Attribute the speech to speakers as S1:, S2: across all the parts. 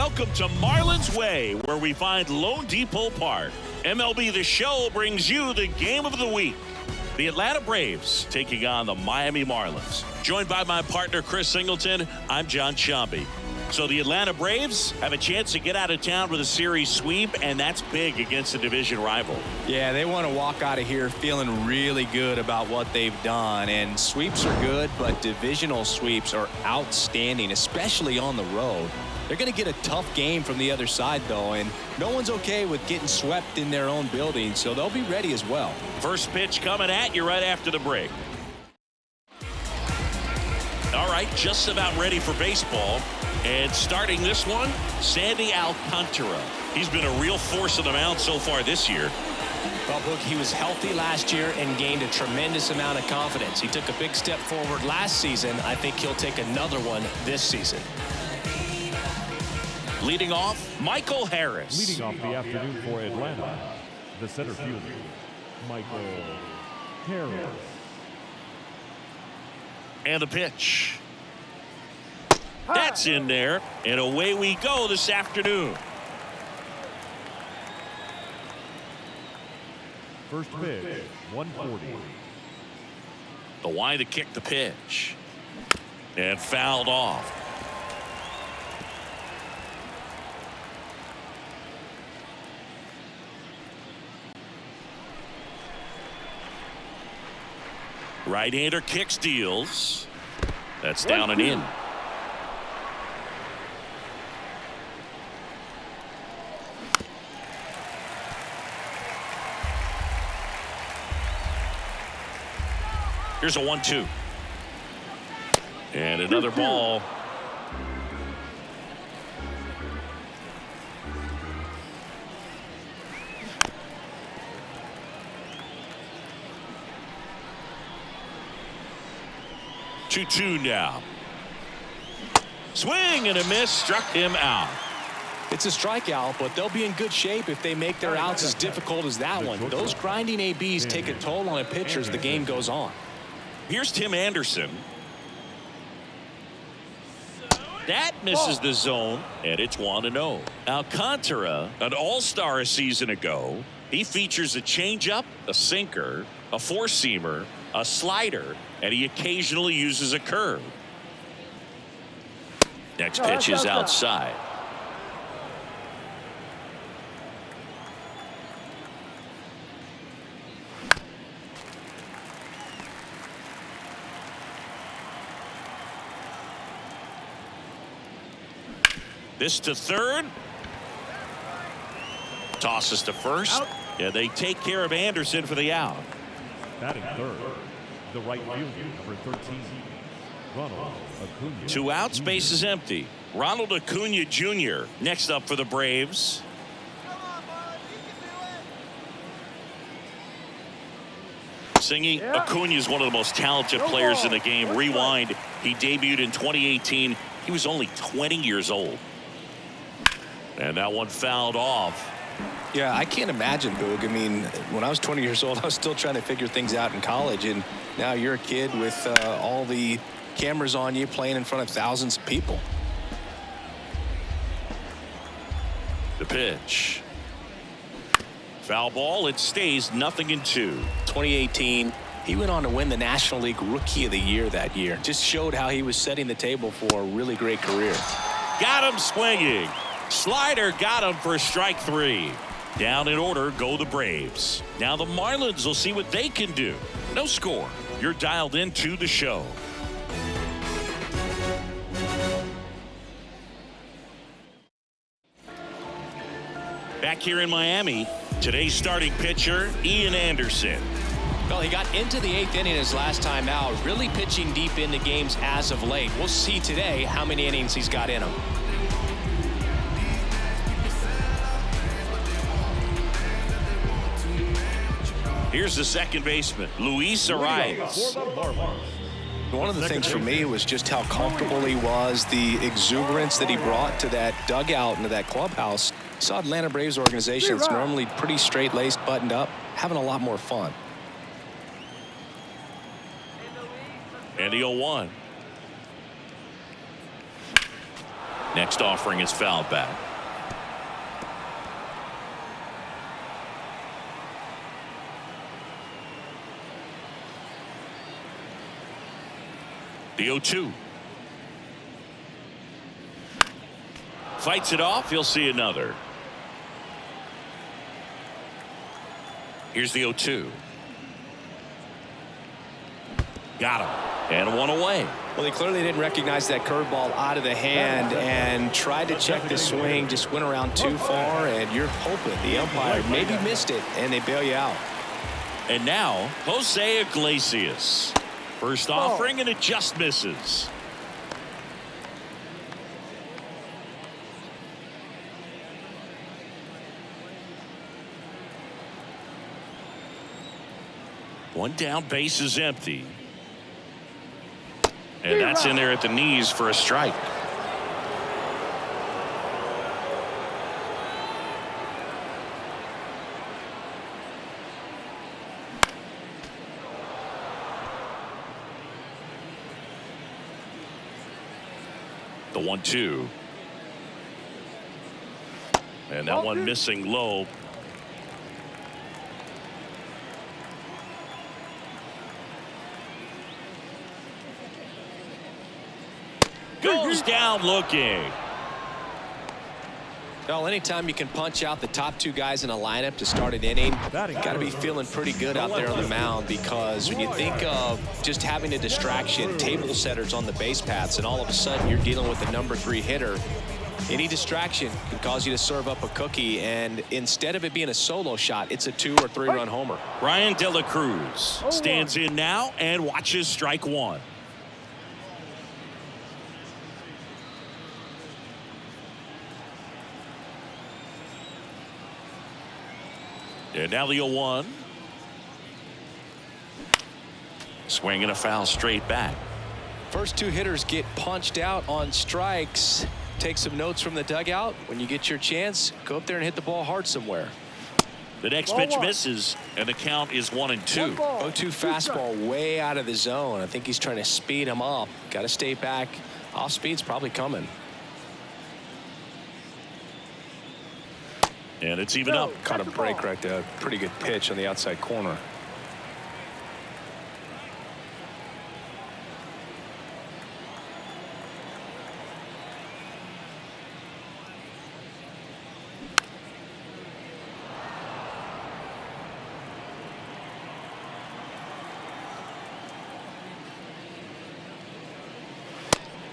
S1: Welcome to Marlins Way, where we find Lone Depot Park. MLB The Show brings you the game of the week. The Atlanta Braves taking on the Miami Marlins. Joined by my partner, Chris Singleton, I'm John Sciambi. So the Atlanta Braves have a chance to get out of town with a series sweep, and that's big against a division rival.
S2: Yeah, they want to walk out of here feeling really good about what they've done. And sweeps are good, but divisional sweeps are outstanding, especially on the road. They're going to get a tough game from the other side, though, and no one's okay with getting swept in their own building, so they'll be ready as well.
S1: First pitch coming at you right after the break. All right, just about ready for baseball. And starting this one, Sandy Alcantara. He's been a real force on the mound so far this year.
S3: Well, Boog, he was healthy last year and gained a tremendous amount of confidence. He took a big step forward last season. I think he'll take another one this season.
S1: Leading off, Michael Harris.
S4: Leading off the afternoon for Atlanta, the center fielder, Michael Harris.
S1: And the pitch. That's in there, and away we go this afternoon.
S4: First pitch, 140.
S1: The wind to kick the pitch. And fouled off. Right-hander kicks, deals. That's down and in. Here's a 1-2. And another ball. Two now. Swing and a miss, struck him out.
S3: It's a strikeout, but they'll be in good shape if they make their outs as difficult as that one. Those grinding ABs take a toll on a pitcher as the game goes on.
S1: Here's Tim Anderson. That misses the zone, and it's 1-0. Alcantara, an all-star a season ago. He features a changeup, a sinker, a four-seamer, a slider, and he occasionally uses a curve. Next pitch is outside. This to third. Tosses to first. Yeah, they take care of Anderson for the out.
S4: Batting third, the right fielder, number 13, Ronald Acuna.
S1: Two outs, base is empty. Ronald Acuna Jr. next up for the Braves. Singing, Acuna is one of the most talented players in the game. Rewind, he debuted in 2018. He was only 20 years old. And that one fouled off.
S2: Yeah, I can't imagine, Boog. I mean, when I was 20 years old, I was still trying to figure things out in college, and now you're a kid with all the cameras on you playing in front of thousands of people.
S1: The pitch. Foul ball. It stays 0-2.
S2: 2018, he went on to win the National League Rookie of the Year that year. Just showed how he was setting the table for a really great career.
S1: Got him swinging. Slider got him for strike three. Down in order go the Braves. Now the Marlins will see what they can do. No score. You're dialed into the show. Back here in Miami, today's starting pitcher, Ian Anderson.
S3: Well, he got into the 8th inning his last time out, really pitching deep into games as of late. We'll see today how many innings he's got in him.
S1: Here's the second baseman, Luis Arias.
S2: One of the things for me was just how comfortable he was, the exuberance that he brought to that dugout and to that clubhouse. Saw Atlanta Braves organization that's normally pretty straight-laced, buttoned up, having a lot more fun.
S1: And the 0-1. Next offering is fouled back. The 0-2. Fights it off. He'll see another. Here's the 0-2. Got him. And one away.
S3: Well, he clearly didn't recognize that curveball out of the hand and tried to check the swing. Just went around too far, and you're hoping the umpire maybe missed it, and they bail you out.
S1: And now, Jose Iglesias. First offering, and it just misses. One down, base is empty. And that's in there at the knees for a strike. The 1-2. And that one missing low. Goes down looking.
S3: Well, anytime you can punch out the top two guys in a lineup to start an inning, got to be feeling pretty good out there on the mound, because when you think of just having a distraction, table setters on the base paths, and all of a sudden you're dealing with the #3 hitter, any distraction can cause you to serve up a cookie, and instead of it being a solo shot, it's a 2 or 3 run homer.
S1: Ryan De La Cruz stands in now and watches strike one. And now the 0-1. Swing and a foul straight back.
S3: First two hitters get punched out on strikes. Take some notes from the dugout. When you get your chance, go up there and hit the ball hard somewhere.
S1: The next pitch misses, and the count is 1-2.
S3: 0-2 fastball way out of the zone. I think he's trying to speed him up. Got to stay back. Off speed's probably coming.
S1: And it's even up.
S3: Caught a break right there. Pretty good pitch on the outside corner.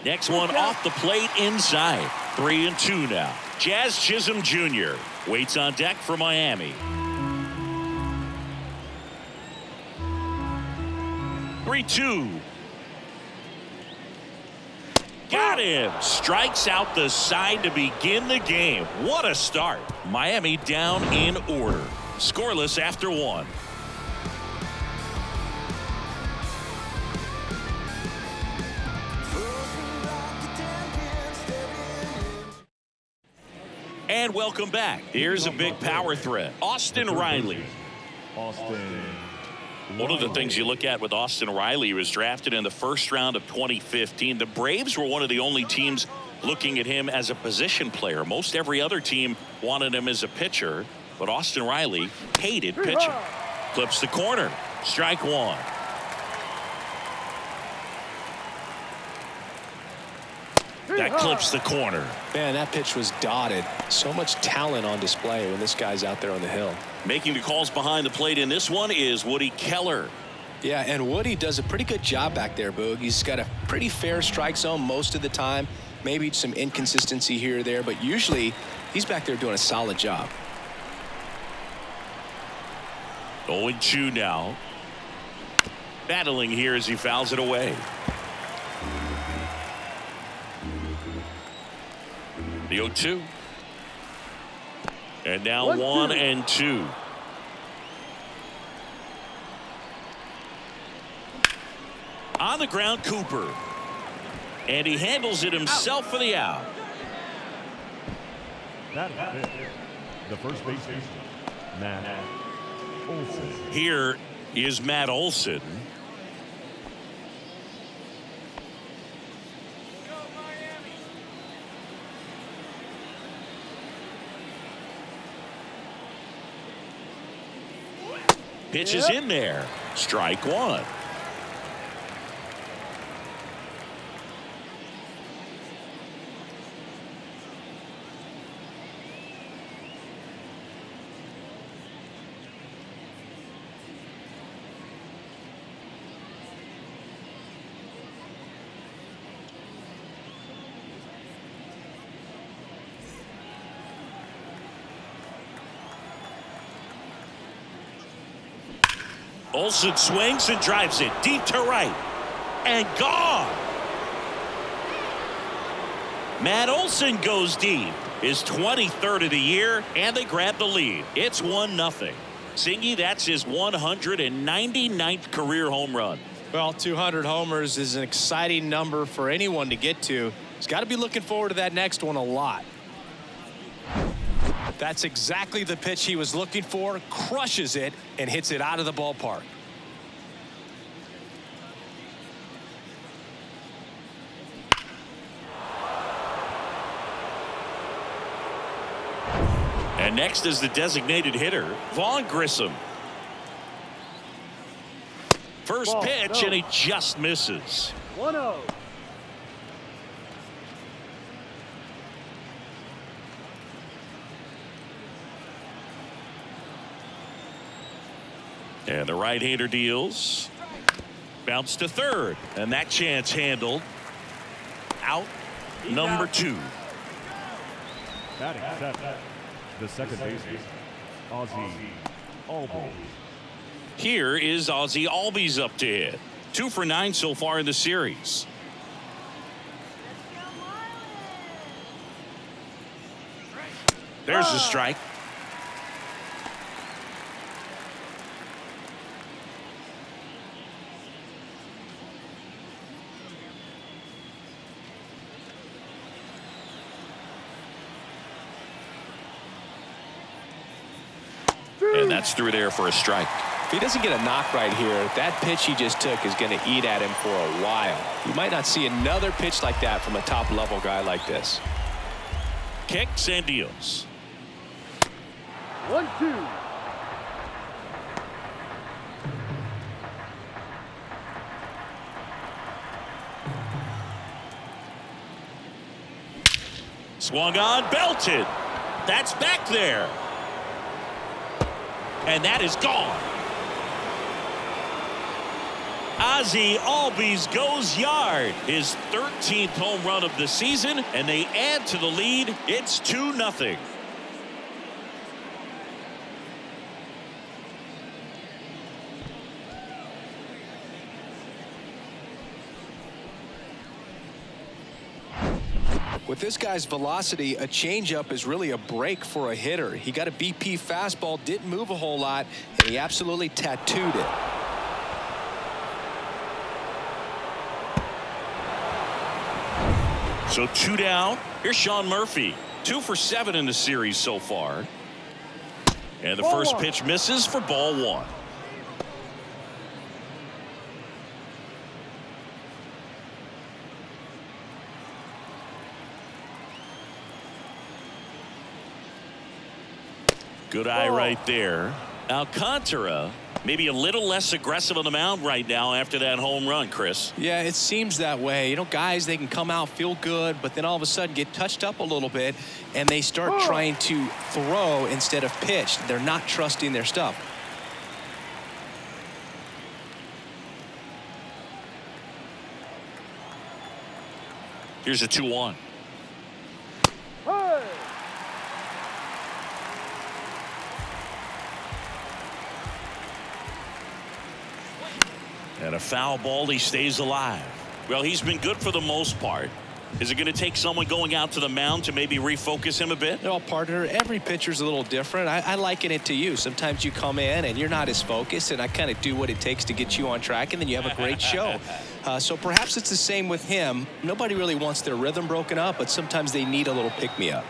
S1: Next one off the plate inside. 3-2 now. Jazz Chisholm Jr. waits on deck for Miami. 3-2. Got him. Strikes out the side to begin the game. What a start. Miami down in order. Scoreless after one. And welcome back. Here's a big power threat. Austin Riley. One of the things you look at with Austin Riley, he was drafted in the first round of 2015. The Braves were one of the only teams looking at him as a position player. Most every other team wanted him as a pitcher, but Austin Riley hated pitching. Clips the corner. Strike one. That clips the corner.
S3: Man, that pitch was dotted. So much talent on display when this guy's out there on the hill.
S1: Making the calls behind the plate in this one is Woody Keller.
S3: Yeah, and Woody does a pretty good job back there, Boog. He's got a pretty fair strike zone most of the time. Maybe some inconsistency here or there, but usually he's back there doing a solid job.
S1: 0-2 now. Battling here as he fouls it away. The 0-2. And now 1-2. On the ground, Cooper. And he handles it himself for the out.
S4: That is it. The first baseman, Matt Olson.
S1: Here is Matt Olson. Pitch is in there. Strike one. Olsen swings and drives it deep to right. And gone. Matt Olsen goes deep. His 23rd of the year, and they grab the lead. It's 1-0. Singy, that's his 199th career home run.
S3: Well, 200 homers is an exciting number for anyone to get to. He's got to be looking forward to that next one a lot. That's exactly the pitch he was looking for. Crushes it and hits it out of the ballpark.
S1: And next is the designated hitter, Vaughn Grissom. First pitch, and he just misses.
S5: 1-0.
S1: And the right-hander deals. Bounce to third. And that chance handled. Out number 2.
S4: Batting seventh, the second baseman, Ozzie Albies.
S1: Here is Ozzie Albies up to hit. 2 for 9 so far in the series. There's the strike. And that's through there for a strike.
S3: If he doesn't get a knock right here, that pitch he just took is going to eat at him for a while. You might not see another pitch like that from a top-level guy like this.
S1: Kicks and deals.
S5: 1-2.
S1: Swung on, belted. That's back there. And that is gone. Ozzie Albies goes yard. His 13th home run of the season, and they add to the lead. It's 2-0.
S3: With this guy's velocity, a changeup is really a break for a hitter. He got a BP fastball, didn't move a whole lot, and he absolutely tattooed it.
S1: So 2 down. Here's Sean Murphy. 2 for 7 in the series so far. And the first pitch misses for ball 1. Good eye right there. Alcantara maybe a little less aggressive on the mound right now after that home run, Chris.
S3: Yeah, it seems that way. You know, guys, they can come out, feel good, but then all of a sudden get touched up a little bit, and they start trying to throw instead of pitch. They're not trusting their stuff.
S1: Here's a 2-1. And a foul ball, he stays alive. Well, he's been good for the most part. Is it going to take someone going out to the mound to maybe refocus him a bit?
S3: No, partner, every pitcher's a little different. I liken it to you. Sometimes you come in and you're not as focused, and I kind of do what it takes to get you on track, and then you have a great show. So perhaps it's the same with him. Nobody really wants their rhythm broken up, but sometimes they need a little pick-me-up.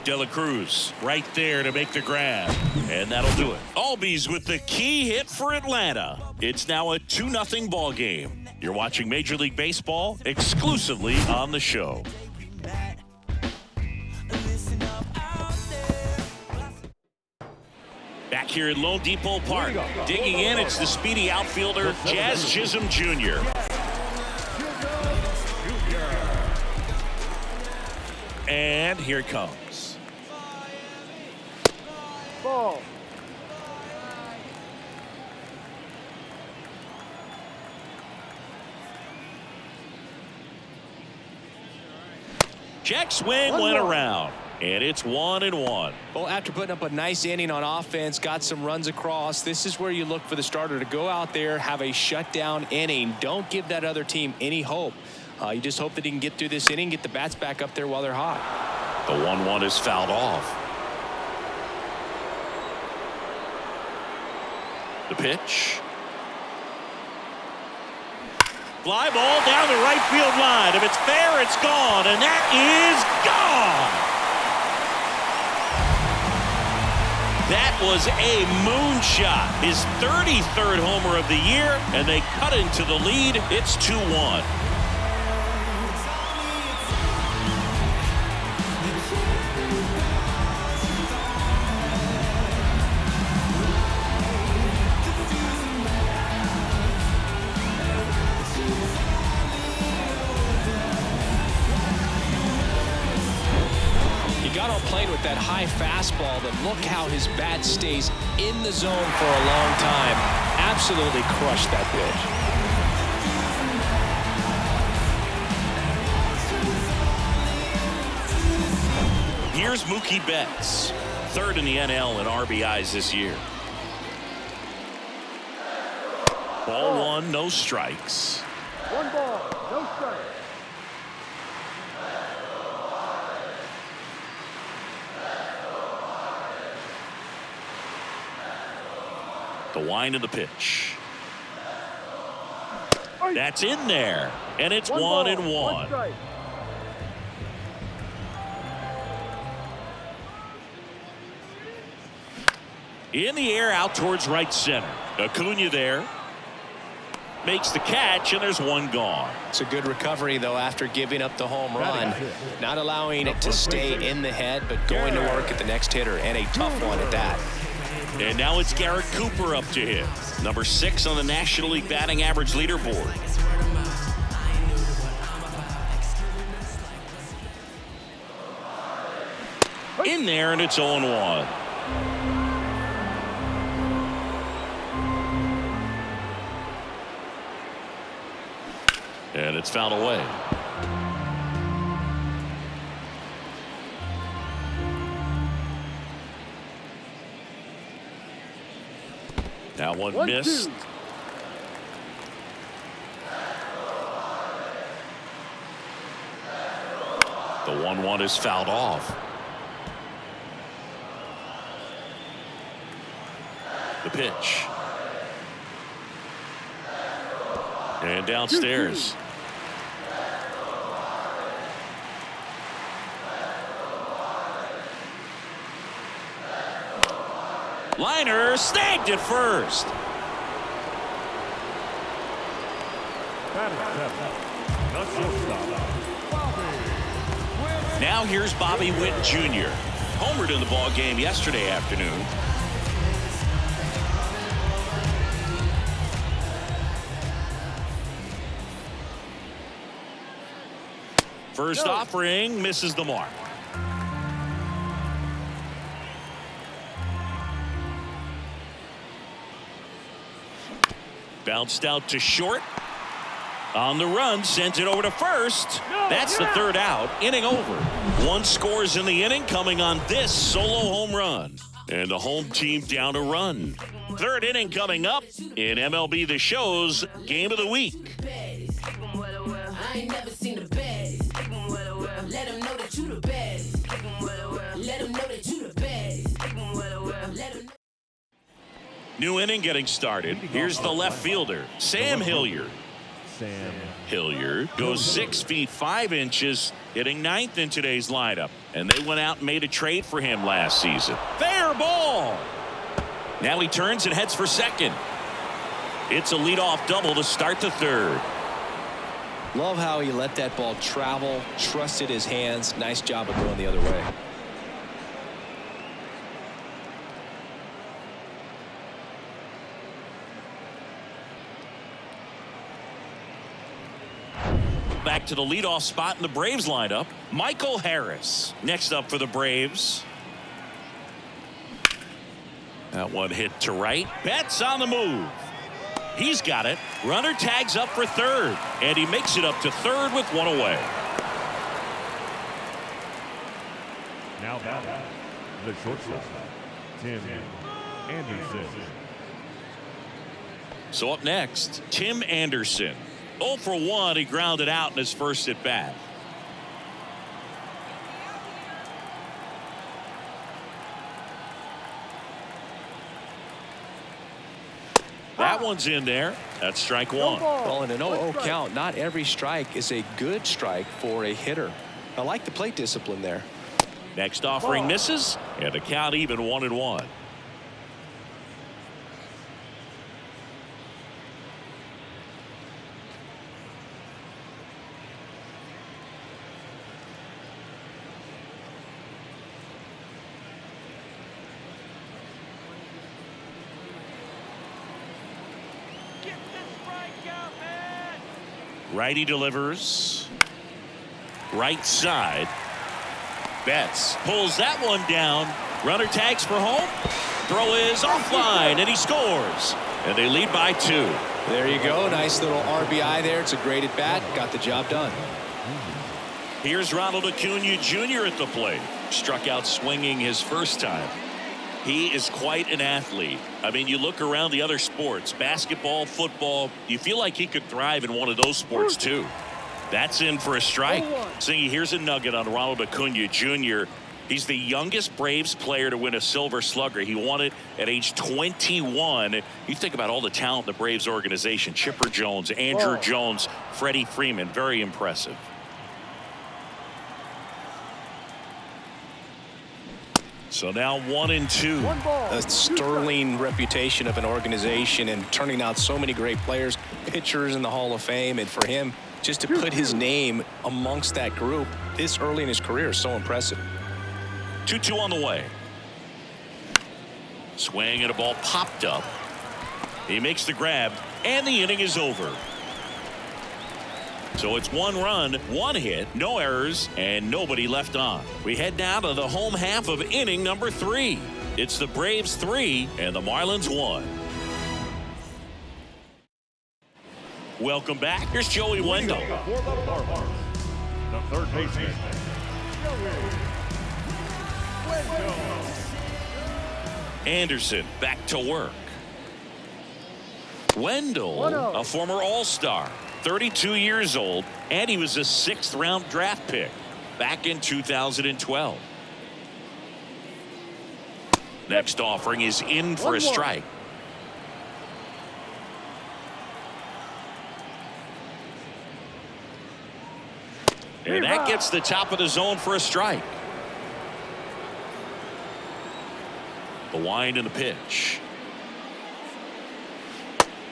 S1: De La Cruz right there to make the grab, and that'll do it. Albies with the key hit for Atlanta. It's now a 2-0 ball game. You're watching Major League Baseball exclusively on the show. Back back here at Lone Depot Park. Digging in, it's the speedy outfielder, Jazz Chisholm Jr. And here it comes.
S5: Ball.
S1: Check swing went around, and it's 1-1.
S3: Well, after putting up a nice inning on offense, got some runs across, this is where you look for the starter to go out there, have a shutdown inning. Don't give that other team any hope. You just hope that he can get through this inning, get the bats back up there while they're hot.
S1: The 1-1 is fouled off. The pitch. Fly ball down the right field line. If it's fair, it's gone, and that is gone. That was a moonshot. His 33rd homer of the year, and they cut into the lead. It's 2-1.
S3: Played with that high fastball, but look how his bat stays in the zone for a long time. Absolutely crushed that
S1: pitch. Here's Mookie Betts, third in the NL in RBIs this year. Ball one, no strikes.
S5: 1 ball, no strikes.
S1: The wind of the pitch. That's in there, and it's 1-1. In the air, out towards right center. Acuna there. Makes the catch, and there's one gone.
S3: It's a good recovery, though, after giving up the home run. Not allowing it to stay in the head, but going to work at the next hitter, and a tough one at that.
S1: And now it's Garrett Cooper up to hit. Number 6 on the National League batting average leaderboard. In there, and it's 0-1. And it's fouled away. Now one missed. The 1-1 is fouled off. The pitch. And downstairs. Liner snagged it first. Now here's Bobby Witt Jr. Homered in the ball game yesterday afternoon. First offering misses the mark. Bounced out to short. On the run, sends it over to first. That's the third out. Inning over. 1 scores in the inning, coming on this solo home run. And the home team down a run. Third inning coming up in MLB The Show's Game of the Week. New inning getting started. Here's the left fielder, Sam Hilliard. Hilliard goes 6 feet 5 inches, hitting 9th in today's lineup. And they went out and made a trade for him last season. Fair ball. Now he turns and heads for second. It's a leadoff double to start the third.
S3: Love how he let that ball travel, trusted his hands. Nice job of going the other way.
S1: Back to the leadoff spot in the Braves lineup, Michael Harris. Next up for the Braves. That one hit to right. Betts on the move. He's got it. Runner tags up for third, and he makes it up to third with one away.
S4: Now batting, the shortstop, Tim Anderson.
S1: So up next, Tim Anderson. 0 for 1. He grounded out in his first at bat. That one's in there. That's strike one.
S3: Well, in an 0-0 count, not every strike is a good strike for a hitter. I like the plate discipline there.
S1: Next offering misses, and the count even 1-1. Righty delivers. Right side. Betts pulls that one down. Runner tags for home. Throw is offline, and he scores. And they lead by 2.
S3: There you go. Nice little RBI there. It's a great at bat. Got the job done.
S1: Here's Ronald Acuna Jr. at the plate. Struck out swinging his first time. He is quite an athlete. I mean, you look around the other sports, basketball, football, you feel like he could thrive in one of those sports too. That's in for a strike. Singy, here's a nugget on Ronald Acuna Jr. He's the youngest Braves player to win a Silver Slugger. He won it at age 21. You think about all the talent in the Braves organization. Chipper Jones, Andrew Jones, Freddie Freeman. Very impressive. So now 1-2.
S3: A sterling reputation of an organization and turning out so many great players, pitchers in the Hall of Fame, and for him just to put his name amongst that group this early in his career is so impressive.
S1: 2-2 on the way. Swing and a ball popped up. He makes the grab, and the inning is over. So it's 1 run, 1 hit, no errors, and nobody left on. We head now to the home half of inning number 3. It's the Braves 3 and the Marlins 1. Welcome back. Here's Joey Wendell.
S4: The third baseman,
S1: Anderson back to work. Wendell, a former All-Star. 32 years old, and he was a 6th-round draft pick back in 2012. Next offering is in for a strike. And that gets the top of the zone for a strike. The wind and the pitch.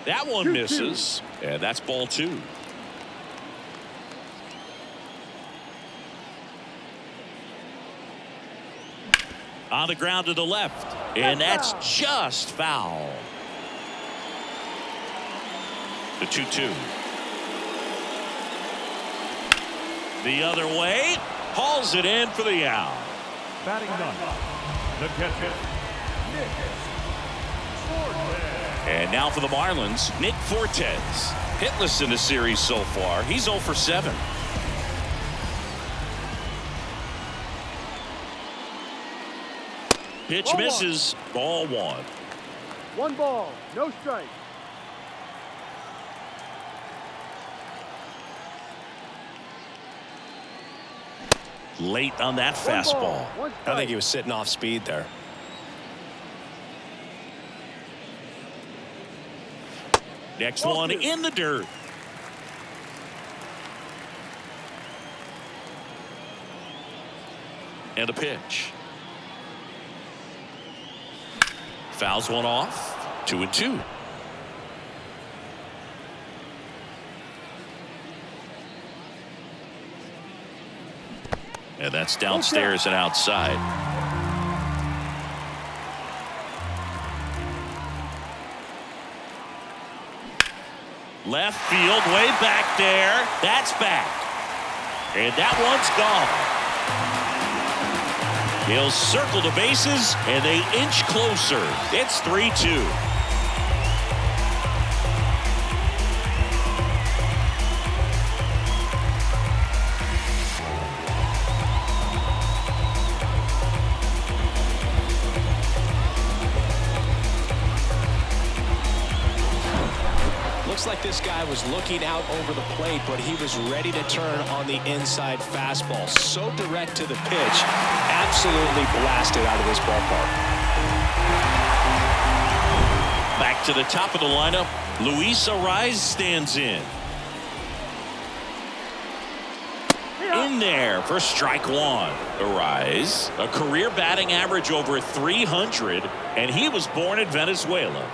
S1: That one misses, and that's ball 2. On the ground to the left, and that's just foul. The 2-2. The other way, hauls it in for the out.
S4: batting ninth, the catcher,
S1: And now for the Marlins, Nick Fortes. Hitless in the series so far. He's 0 for 7. Pitch misses. Ball 1.
S5: 1 ball, no strike.
S1: Late on that fastball.
S3: I think he was sitting off speed there.
S1: Next one in the dirt. And a pitch. Fouls one off. 2-2. And that's downstairs and outside. Left field, way back there. That's back. And that one's gone. He'll circle the bases, and they inch closer. It's 3-2.
S3: Looks like this guy was looking out over the plate, but he was ready to turn on the inside fastball. So direct to the pitch, absolutely blasted out of this ballpark.
S1: Back to the top of the lineup, Luis Arraez stands in. In there for strike one. Arraez, a career batting average over 300, and he was born in Venezuela.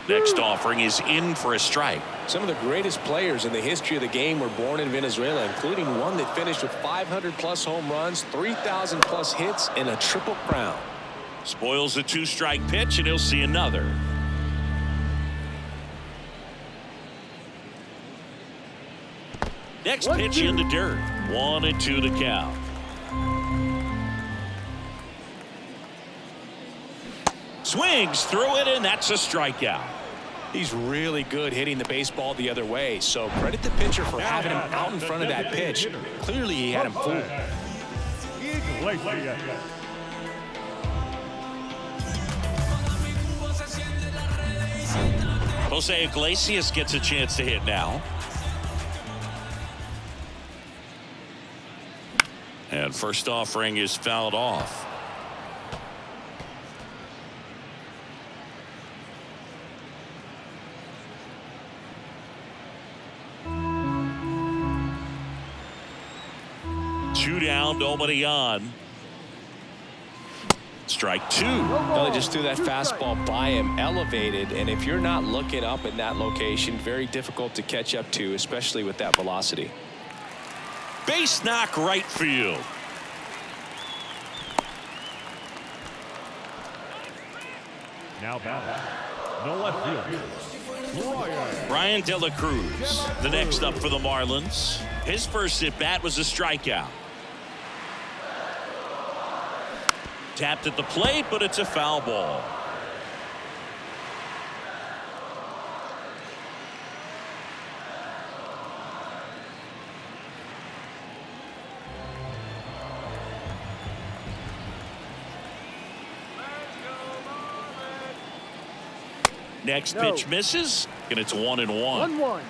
S1: Next offering is in for a strike.
S3: Some of the greatest players in the history of the game were born in Venezuela, including one that finished with 500+ home runs, 3,000+ hits, and a triple crown.
S1: Spoils a 2-strike pitch, and he'll see another. Next pitch in the dirt. 1-2 the count. Swings through it, and that's a strikeout.
S3: He's really good hitting the baseball the other way, so credit the pitcher for having him out in front of that pitch. Clearly, he had him fooled.
S1: Jose Iglesias gets a chance to hit now. And first offering is fouled off. Two down, nobody on. Strike two.
S3: Well, they just threw that fastball by him, elevated, and if you're not looking up in that location, very difficult to catch up to, especially with that velocity.
S1: Base knock right field.
S4: Now batting. No left field.
S1: Brian De La Cruz, the next up for the Marlins. His first at bat was a strikeout. Tapped at the plate, but it's a foul ball. Next pitch misses, and it's 1-1.
S5: 1-1.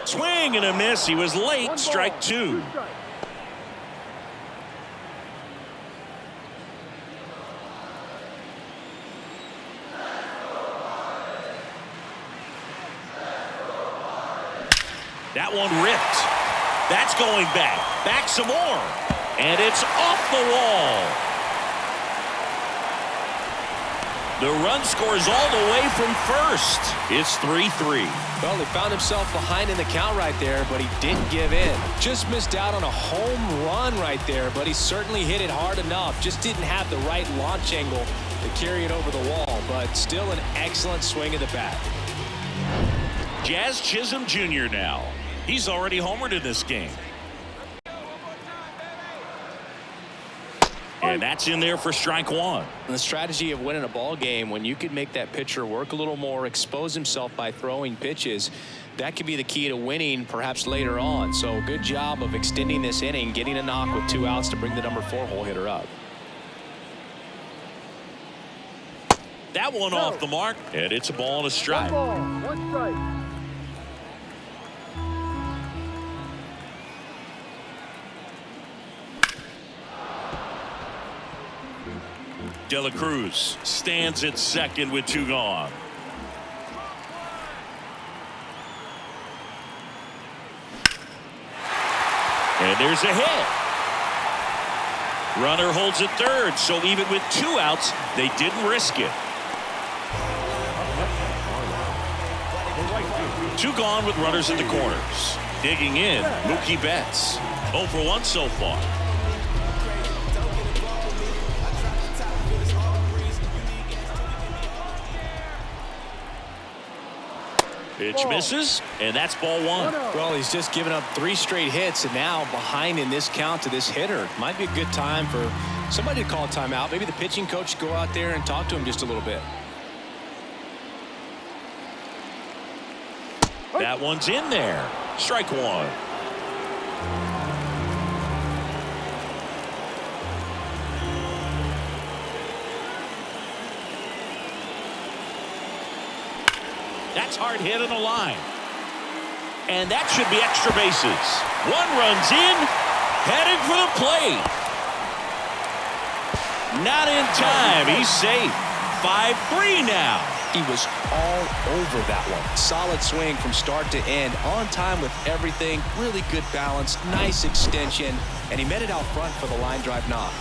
S1: Swing and a miss. He was late. Strike two. That one ripped. That's going back. Back some more. And it's off the wall. The run scores all the way from first. It's 3-3.
S3: Well, he found himself behind in the count right there, but he didn't give in. Just missed out on a home run right there, but he certainly hit it hard enough. Just didn't have the right launch angle to carry it over the wall, but still an excellent swing of the bat.
S1: Jazz Chisholm Jr. now. He's already homered in this game. And that's in there for strike one.
S3: The strategy of winning a ball game, when you could make that pitcher work a little more, expose himself by throwing pitches, that could be the key to winning perhaps later on. So good job of extending this inning, getting a knock with 2 outs to bring the number 4 hole hitter up.
S1: That one off the mark, and it's a ball and a strike.
S5: 1 ball, 1 strike.
S1: De La Cruz stands at second with 2 gone. And there's a hit. Runner holds at third, so even with 2 outs, they didn't risk it.
S4: The right field.
S1: Two gone with runners in the corners. Digging in, Mookie Betts. 0 for 1 so far. Pitch misses, and that's ball 1.
S2: Well, he's just given up 3 straight hits, and now behind in this count to this hitter. Might be a good time for somebody to call a timeout. Maybe the pitching coach go out there and talk to him just a little bit.
S1: That one's in there. Strike 1. That's hard hit on the line. And that should be extra bases. 1 runs in, heading for the plate. Not in time. He's safe. 5-3 now.
S2: He was all over that one. Solid swing from start to end. On time with everything. Really good balance. Nice extension. And he met it out front for the line drive knock.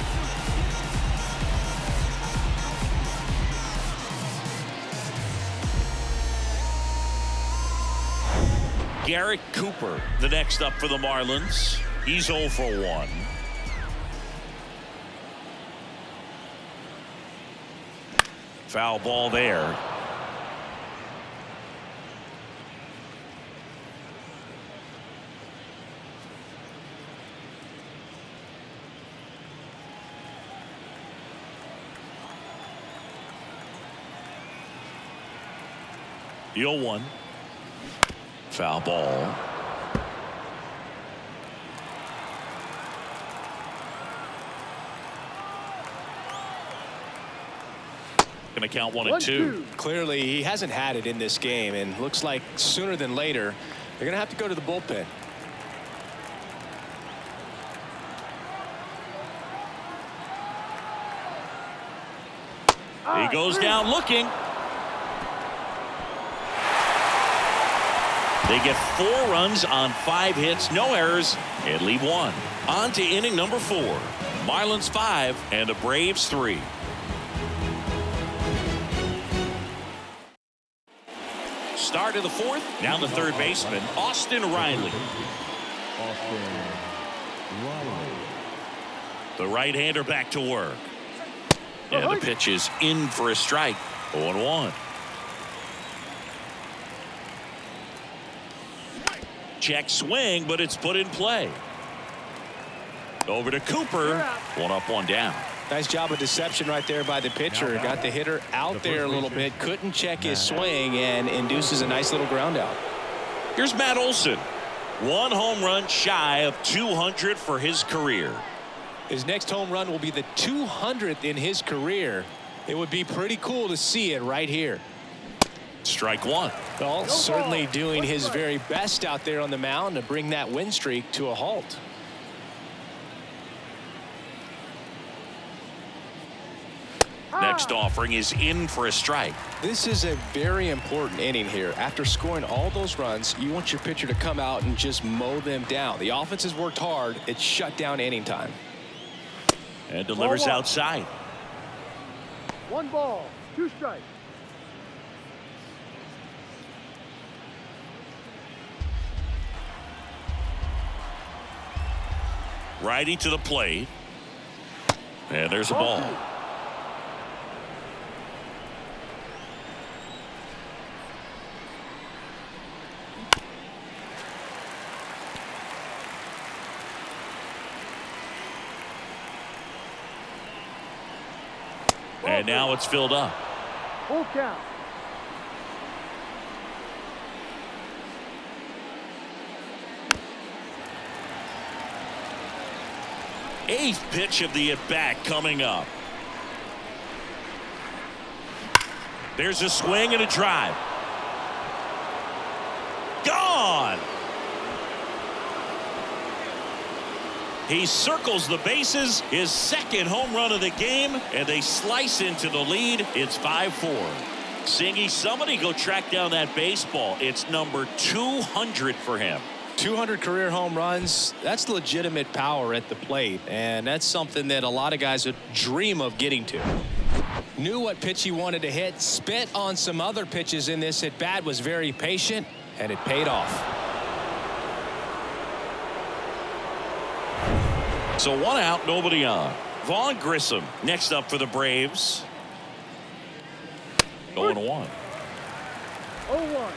S1: Garrett Cooper, the next up for the Marlins. He's 0 for 1. Foul ball there. The 0-1. Foul ball. Gonna count 1 and 2.
S2: Clearly, he hasn't had it in this game, and looks like sooner than later, they're gonna have to go to the bullpen.
S1: He goes down looking. They get 4 runs on 5 hits, no errors, and leave 1. On to inning number 4. Marlins 5 and the Braves 3. Start of the 4th. Down the third baseman, Austin Riley. The right-hander back to work. And the pitch is in for a strike. 0-1. Check swing, but it's put in play. Over to Cooper. 1 up, 1 down.
S2: Nice job of deception right there by the pitcher. Got the hitter out there a little bit. Couldn't check his swing and induces a nice little ground out.
S1: Here's Matt Olson. 1 home run shy of 200 for his career.
S2: His next home run will be the 200th in his career. It would be pretty cool to see it right here.
S1: Strike 1.
S2: Well, certainly doing his very best out there on the mound to bring that win streak to a halt.
S1: Next offering is in for a strike.
S2: This is a very important inning here. After scoring all those runs, you want your pitcher to come out and just mow them down. The offense has worked hard. It's shut down inning time.
S1: And delivers outside.
S5: 1 ball, 2 strikes.
S1: Righty to the plate. And there's a ball. And now it's filled up.
S5: Full count.
S1: Eighth pitch of the at-bat coming up. There's a swing and a drive. Gone. He circles the bases, his 2nd home run of the game, and they slice into the lead. It's 5-4. Singy, somebody go track down that baseball. It's number 200 for him.
S2: 200 career home runs. That's legitimate power at the plate, and that's something that a lot of guys would dream of getting to. Knew what pitch he wanted to hit, spit on some other pitches in this at bat, was very patient,
S3: And it paid off.
S1: So 1 out, nobody on. Vaughn Grissom next up for the Braves. 0-1.
S5: 0-1.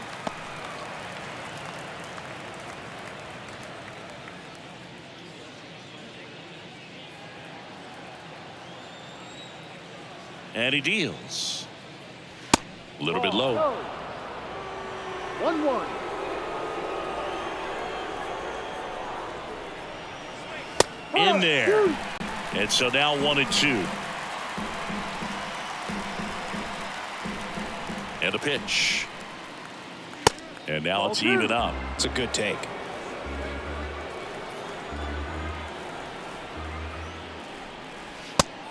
S1: And he deals. A little bit low.
S5: 1-1.
S1: In there. And so now 1-2. And a pitch. And now it's even up.
S3: It's a good take.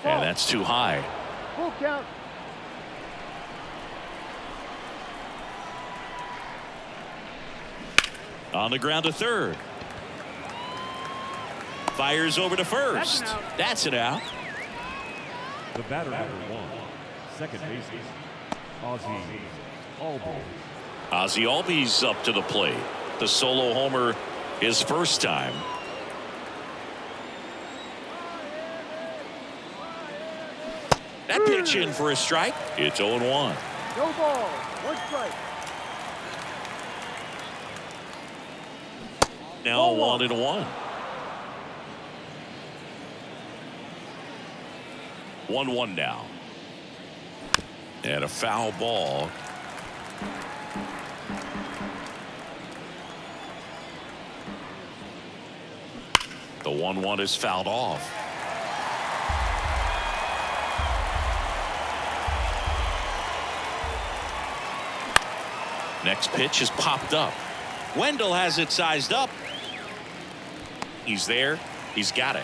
S1: And that's too high.
S5: Full count.
S1: On the ground to third. Fires over to first. That's an out.
S4: The batter number 1, second baseman, Ozzie Albies.
S1: Ozzie Albies up to the plate. The solo homer his first time. That pitch in for a strike. It's 0-1.
S5: No ball. 1 strike.
S1: Now 1-1. 1-1 now. And a foul ball. The 1-1 is fouled off. Next pitch is popped up. Wendell has it sized up. He's there. He's got it.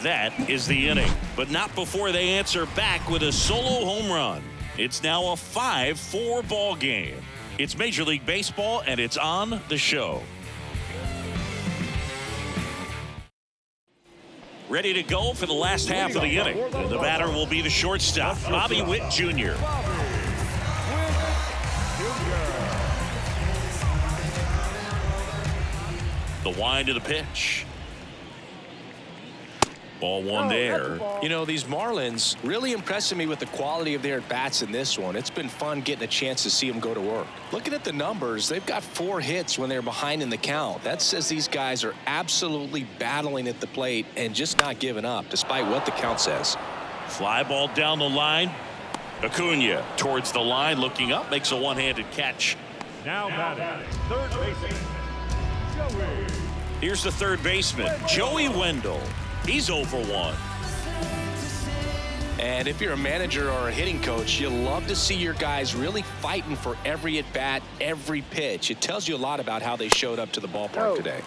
S1: That is the inning, but not before they answer back with a solo home run. It's now a 5-4 ball game. It's Major League Baseball, and it's on the show. Ready to go for the last half of the inning. And the batter will be the shortstop, Bobby Witt Jr. The wind of the pitch. Ball one there.
S3: You know, these Marlins really impressing me with the quality of their at-bats in this one. It's been fun getting a chance to see them go to work. Looking at the numbers, they've got 4 hits when they're behind in the count. That says these guys are absolutely battling at the plate and just not giving up, despite what the count says.
S1: Fly ball down the line. Acuna towards the line, looking up, makes a one-handed catch.
S4: Now batting, third baseman, Joey.
S1: Here's the third baseman, Joey Wendell. He's 0 for 1.
S3: And if you're a manager or a hitting coach, you love to see your guys really fighting for every at-bat, every pitch. It tells you a lot about how they showed up to the ballpark today.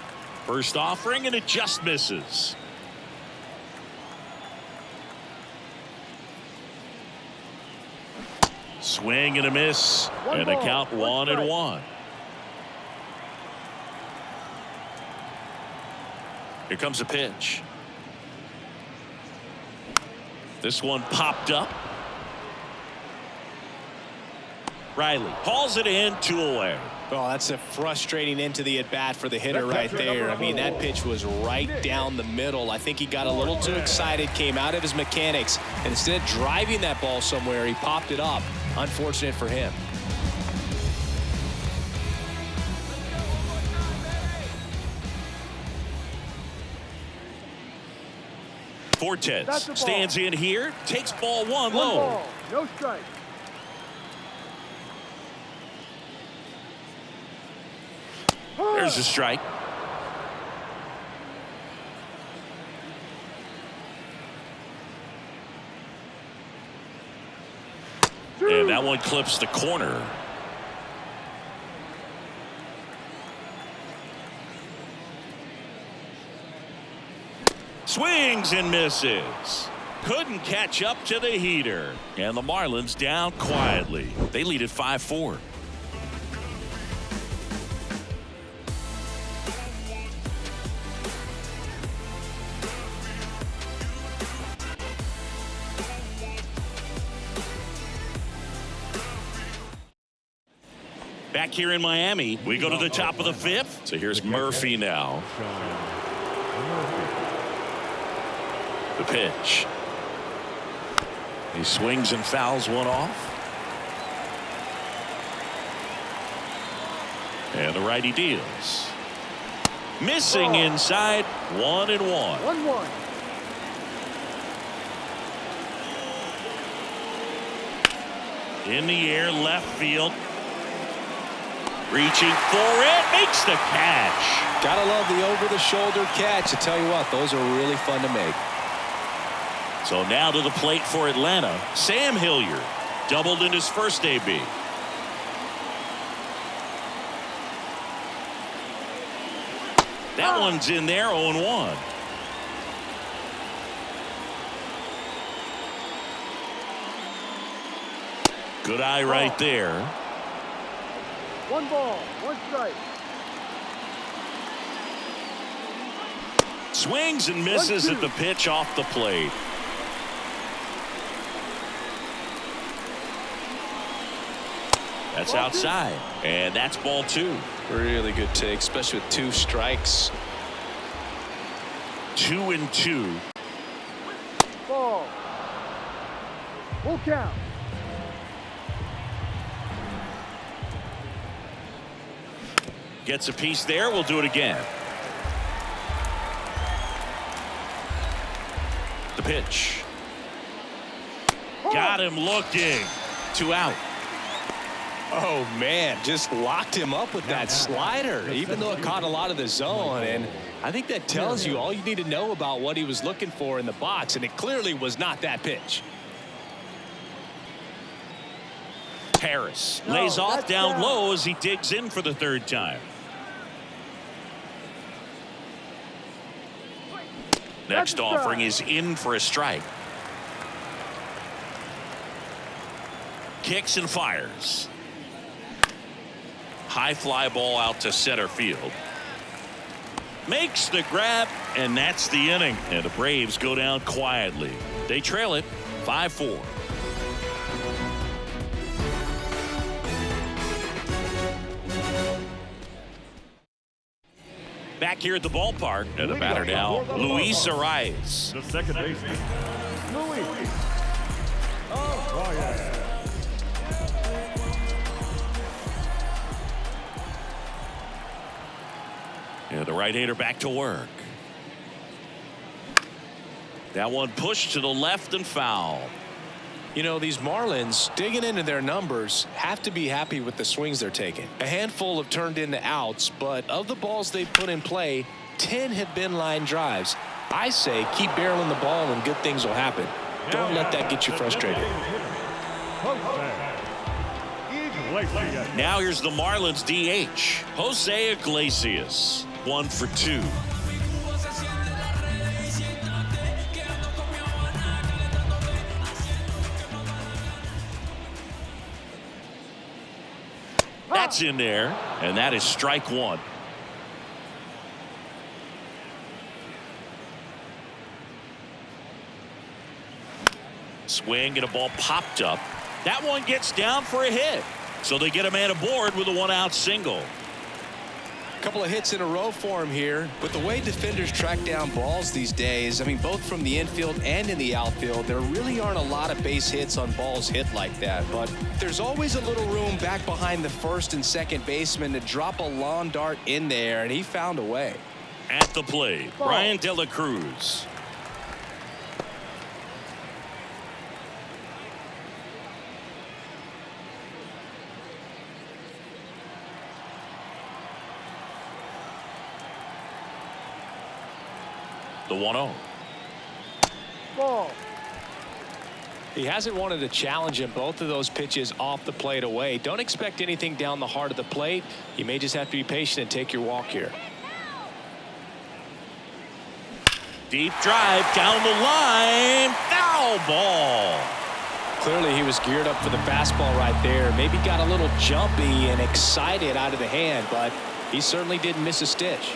S1: First offering, and it just misses. Swing and a miss, and a count 1-1. Here comes a pitch. This one popped up. Riley hauls it in, 2 away.
S3: Oh, that's a frustrating end to the at-bat for the hitter right there. I mean, that pitch was right down the middle. I think he got a little too excited, came out of his mechanics, and instead of driving that ball somewhere, he popped it up. Unfortunate for him.
S1: Fortes stands in here, takes ball 1 low.
S5: No strike.
S1: There's a strike. And that one clips the corner. Swings and misses. Couldn't catch up to the heater. And the Marlins down quietly. They lead at 5-4. Back here in Miami, we go to the top of the 5th. So here's Murphy now. The pitch. He swings and fouls one off. And the righty deals. Missing inside, 1-1.
S5: 1-1.
S1: In the air, left field. Reaching for it, makes the catch.
S3: Gotta love the over-the-shoulder catch. I tell you what, those are really fun to make.
S1: So now to the plate for Atlanta, Sam Hilliard. Doubled in his first AB. That one's in there, 0-1. Good eye right there.
S5: 1 ball, 1 strike.
S1: Swings and misses at the pitch off the plate. That's outside, and that's ball 2.
S3: Really good take, especially with 2 strikes.
S1: 2-2.
S5: Ball. Full count.
S1: Gets a piece there. We'll do it again. The pitch. Got him looking. 2 out.
S3: Oh, man, just locked him up with that slider, even though it caught a lot of the zone. And I think that tells you all you need to know about what he was looking for in the box, and it clearly was not that pitch.
S1: Harris lays off down low as he digs in for the 3rd time. Next offering is in for a strike. Kicks and fires. High fly ball out to center field. Makes the grab, and that's the inning. And the Braves go down quietly. They trail it 5-4. Back here at the ballpark, and the batter now, Luis Arias.
S4: The second baseman, Luis Arias.
S1: And the right-hander back to work. That one pushed to the left and foul.
S3: You know, these Marlins, digging into their numbers, have to be happy with the swings they're taking. A handful have turned into outs, but of the balls they've put in play, 10 have been line drives. I say keep barreling the ball and good things will happen. Don't let that get you frustrated.
S1: Now here's the Marlins DH, Jose Iglesias. 1 for 2. That's in there, and that is strike 1. Swing and a ball popped up. That one gets down for a hit. So they get a man aboard with a 1-out single.
S3: Couple of hits in a row for him here, but the way defenders track down balls these days, I mean, both from the infield and in the outfield, there really aren't a lot of base hits on balls hit like that. But there's always a little room back behind the first and second baseman to drop a lawn dart in there, and he found a way.
S1: At the plate, Brian De La Cruz. The 1-0.
S5: Ball.
S3: He hasn't wanted to challenge him both of those pitches off the plate away. Don't expect anything down the heart of the plate. You may just have to be patient and take your walk here.
S1: Deep drive down the line. Foul ball.
S3: Clearly he was geared up for the fastball right there. Maybe got a little jumpy and excited out of the hand, but he certainly didn't miss a stitch.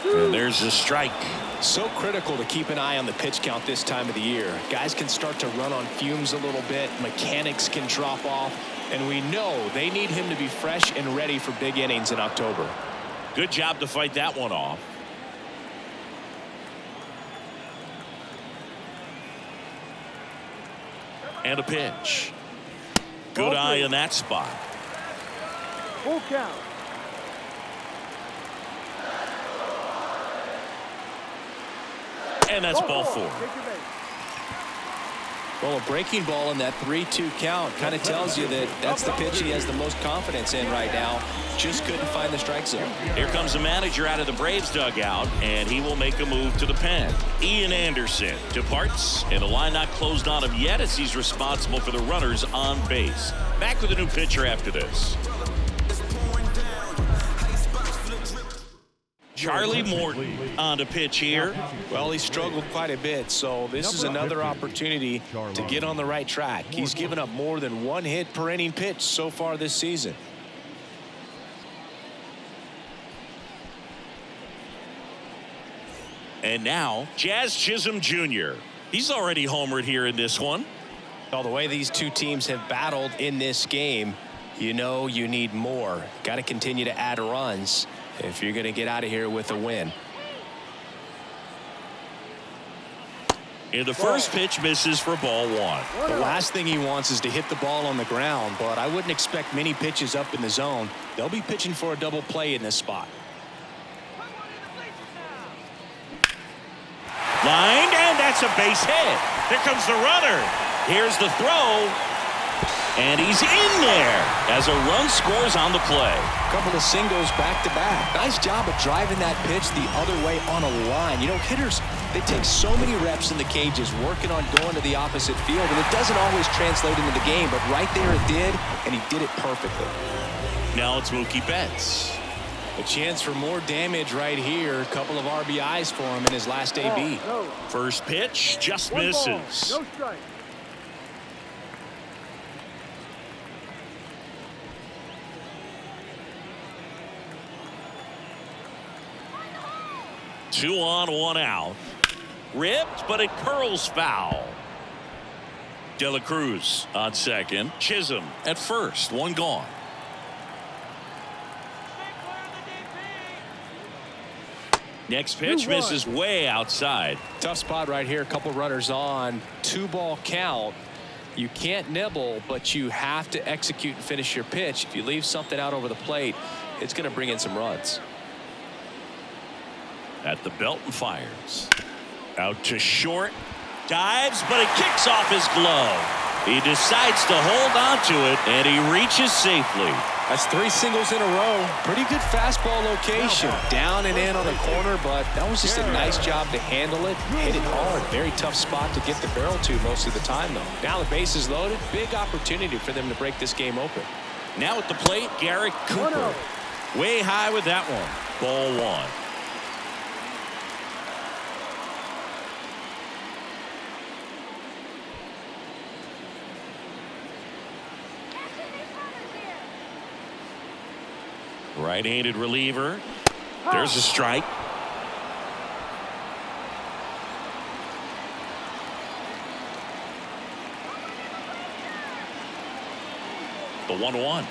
S1: And there's a strike.
S3: So critical to keep an eye on the pitch count this time of the year. Guys can start to run on fumes a little bit. Mechanics can drop off. and we know they need him to be fresh and ready for big innings in October.
S1: Good job to fight that one off. And a pitch. Good eye in that spot.
S5: Full count.
S1: And that's ball 4.
S5: Take your base.
S3: Well, a breaking ball in that 3-2 count kind of tells you that that's the pitch he has the most confidence in right now. Just couldn't find the strike zone.
S1: Here comes the manager out of the Braves dugout, and he will make a move to the pen. Ian Anderson departs, and the line not closed on him yet as he's responsible for the runners on base. Back with a new pitcher after this. Charlie Morton on the pitch here.
S3: Well, he struggled quite a bit, so this is another opportunity to get on the right track. He's given up more than 1 hit per inning pitch so far this season.
S1: And now, Jazz Chisholm Jr. He's already homered here in this one.
S3: Well, the way these two teams have battled in this game, you know you need more. Got to continue to add runs if you're going to get out of here with a win.
S1: And the first pitch misses for ball 1.
S3: The last thing he wants is to hit the ball on the ground, but I wouldn't expect many pitches up in the zone. They'll be pitching for a double play in this spot.
S1: Lined, and that's a base hit. Here comes the runner. Here's the throw. And he's in there as a run scores on the play.
S3: Couple of singles back to back. Nice job of driving that pitch the other way on a line. You know, hitters, they take so many reps in the cages working on going to the opposite field, and it doesn't always translate into the game, but right there it did, and he did it perfectly.
S1: Now it's Mookie Betts.
S3: A chance for more damage right here. A couple of RBIs for him in his last AB.
S5: No.
S1: First pitch just
S5: 1 ball,
S1: misses.
S5: no strike.
S1: Two on, 1 out. Ripped, but it curls foul. De La Cruz on second. Chisholm at first. 1 gone. Next pitch misses way outside.
S3: Tough spot right here. A couple runners on. 2-ball count. You can't nibble, but you have to execute and finish your pitch. If you leave something out over the plate, it's going to bring in some runs.
S1: At the belt and fires. Out to short. Dives, but it kicks off his glove. He decides to hold on to it, and he reaches safely.
S3: That's 3 singles in a row. Pretty good fastball location. Down and in on the corner, but that was just a nice job to handle it. Hit it hard. Very tough spot to get the barrel to most of the time, though. Now the base is loaded. Big opportunity for them to break this game open.
S1: Now at the plate, Garrett Cooper. Way high with that one. Ball 1. Right-handed reliever. There's a strike. The 1-1.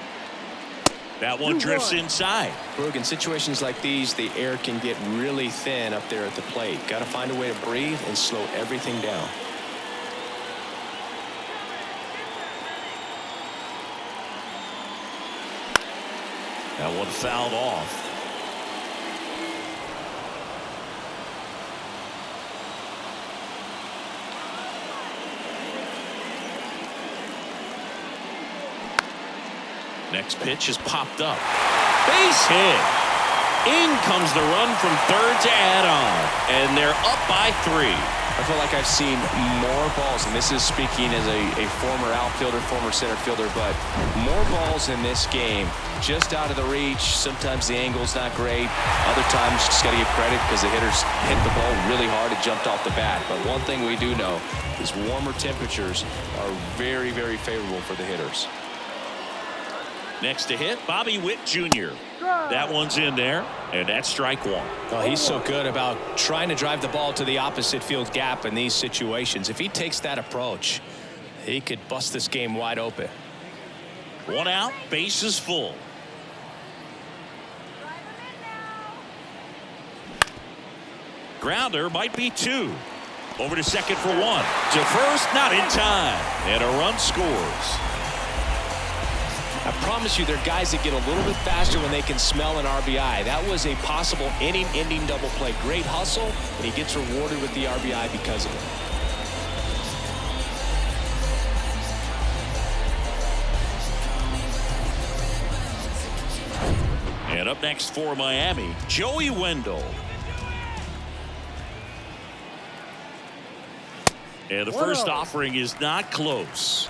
S1: That one drifts inside.
S3: Brooke, in situations like these, the air can get really thin up there at the plate. Got to find a way to breathe and slow everything down.
S1: That one fouled off. Next pitch is popped up. Base hit. In comes the run from third to add on. And they're up by 3.
S3: I feel like I've seen more balls, and this is speaking as a former outfielder, former center fielder, but more balls in this game just out of the reach. Sometimes the angle's not great. Other times, just got to give credit because the hitters hit the ball really hard and jumped off the bat. But one thing we do know is warmer temperatures are very, very favorable for the hitters.
S1: Next to hit, Bobby Witt Jr. That one's in there, and that's strike 1.
S3: Well, he's so good about trying to drive the ball to the opposite field gap in these situations. If he takes that approach, he could bust this game wide open.
S1: One out, bases full. Grounder might be two. Over to second for one. To first, not in time. And a run scores.
S3: I promise you, there are guys that get a little bit faster when they can smell an RBI. That was a possible inning-ending double play. Great hustle, and he gets rewarded with the RBI because of it.
S1: And up next for Miami, Joey Wendell. And the first offering is not close.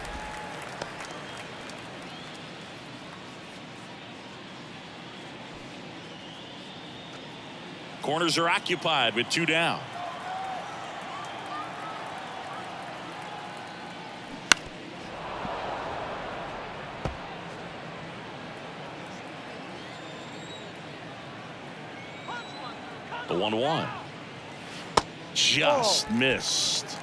S1: Corners are occupied with two down. The 1-1. Just missed.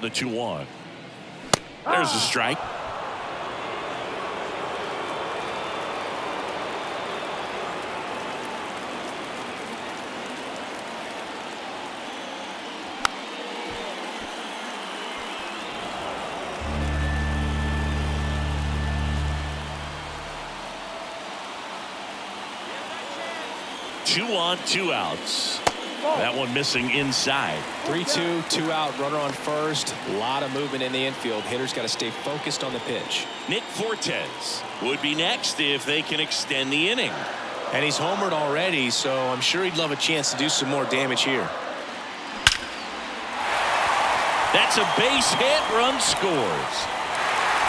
S1: The 2-1. There's a strike. Two on, two outs. That one missing inside.
S3: 3-2, 2 out, runner on first. A lot of movement in the infield. Hitter's got to stay focused on the pitch.
S1: Nick Fortes would be next if they can extend the inning.
S3: And he's homered already, so I'm sure he'd love a chance to do some more damage here.
S1: That's a base hit, run scores.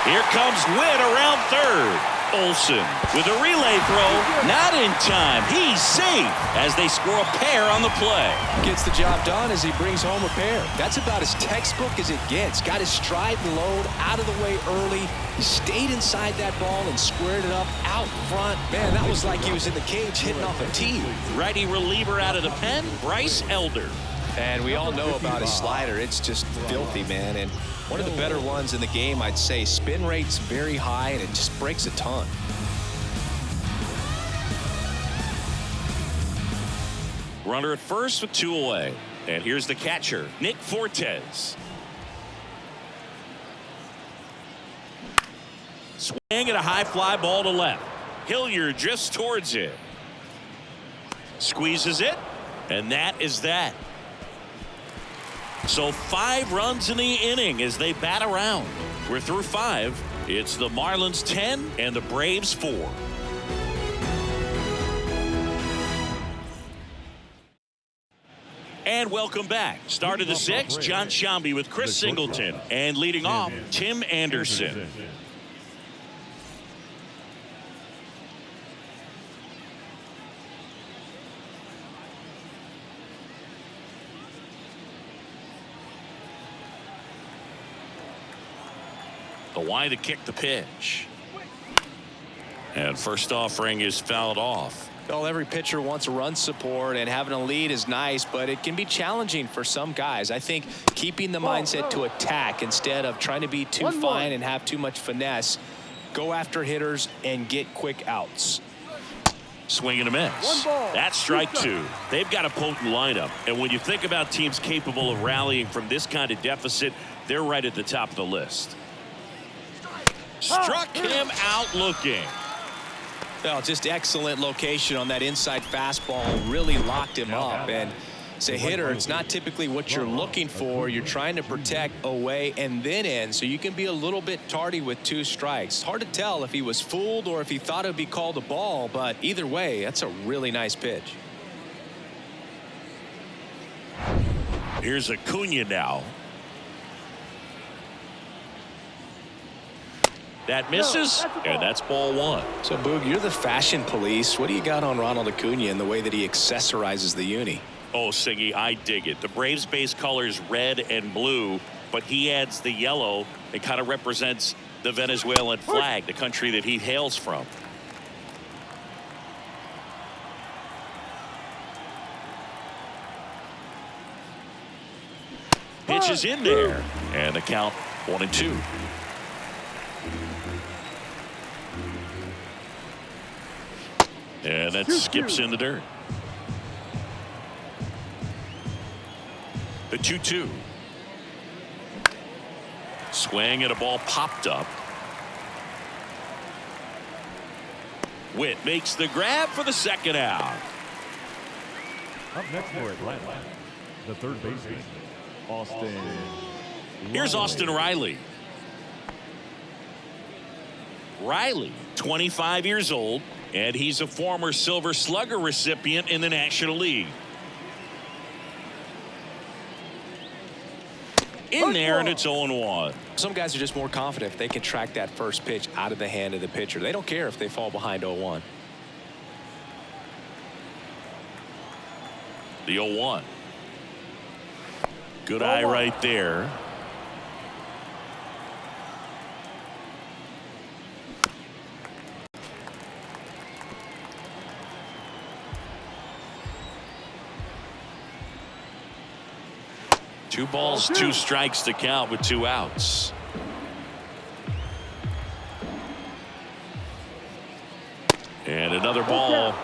S1: Here comes Witt around third. Olsen with a relay throw, not in time. He's safe as they score a pair on the play.
S3: Gets the job done as he brings home a pair. That's about as textbook as it gets. Got his stride and load out of the way early. He stayed inside that ball and squared it up out front. Man, that was like he was in the cage hitting off a tee.
S1: Righty reliever out of the pen, Bryce Elder.
S3: And we all know about his slider. It's just filthy, man. And one of the better ones in the game, I'd say. Spin rate's very high, and it just breaks a ton.
S1: Runner at first with two away. And here's the catcher, Nick Fortes. Swing at a high fly ball to left. Hilliard drifts towards it. Squeezes it. And that is that. So 5 runs in the inning as they bat around. We're through 5. It's the Marlins 10 and the Braves 4. And welcome back. Start of the 6th, John Shambi with Chris Singleton. And leading off, Tim Anderson. The wide to kick the pitch. And first offering is fouled off.
S3: Well, every pitcher wants a run support, and having a lead is nice, but it can be challenging for some guys. I think keeping the mindset to attack instead of trying to be too fine and have too much finesse. Go after hitters and get quick outs.
S1: Swing and a miss. That's strike 2. They've got a potent lineup, and when you think about teams capable of rallying from this kind of deficit, they're right at the top of the list. Struck him out looking.
S3: Well, just excellent location on that inside fastball. Really locked him up. And as a hitter, it's not typically what you're looking for. You're trying to protect away and then in, so you can be a little bit tardy with 2 strikes. Hard to tell if he was fooled or if he thought it would be called a ball, but either way, that's a really nice pitch.
S1: Here's Acuna now. That misses, and that's ball 1.
S3: So, Boog, you're the fashion police. What do you got on Ronald Acuna in the way that he accessorizes the uni?
S1: Oh, Siggy, I dig it. The Braves base colors red and blue, but he adds the yellow. It kind of represents the Venezuelan flag, the country that he hails from. pitch is in there. And the count 1-2. And that skips in the dirt. The 2-2. Swing and a ball popped up. Witt makes the grab for the second out.
S4: Up next for Atlanta, the third baseman, Austin.
S1: Here's Austin Riley. Riley, 25 years old, and he's a former Silver Slugger recipient in the National League. In there, and it's 0-1.
S3: Some guys are just more confident if they can track that first pitch out of the hand of the pitcher. They don't care if they fall behind 0-1.
S1: The 0-1. Good eye right there. Two balls, two strikes to count with 2 outs. And another ball.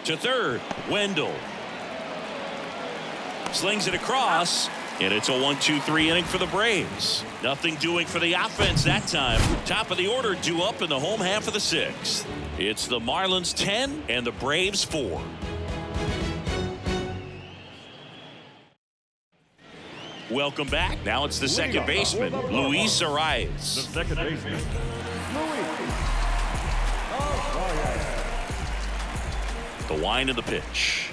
S1: To third, Wendell. Slings it across, and it's a 1-2-3 inning for the Braves. Nothing doing for the offense that time. Top of the order due up in the home half of the 6th. It's the Marlins 10 and the Braves 4. Welcome back. Now it's the second baseman, Luis
S4: The
S1: Arias.
S4: second baseman,
S1: The wind of the pitch.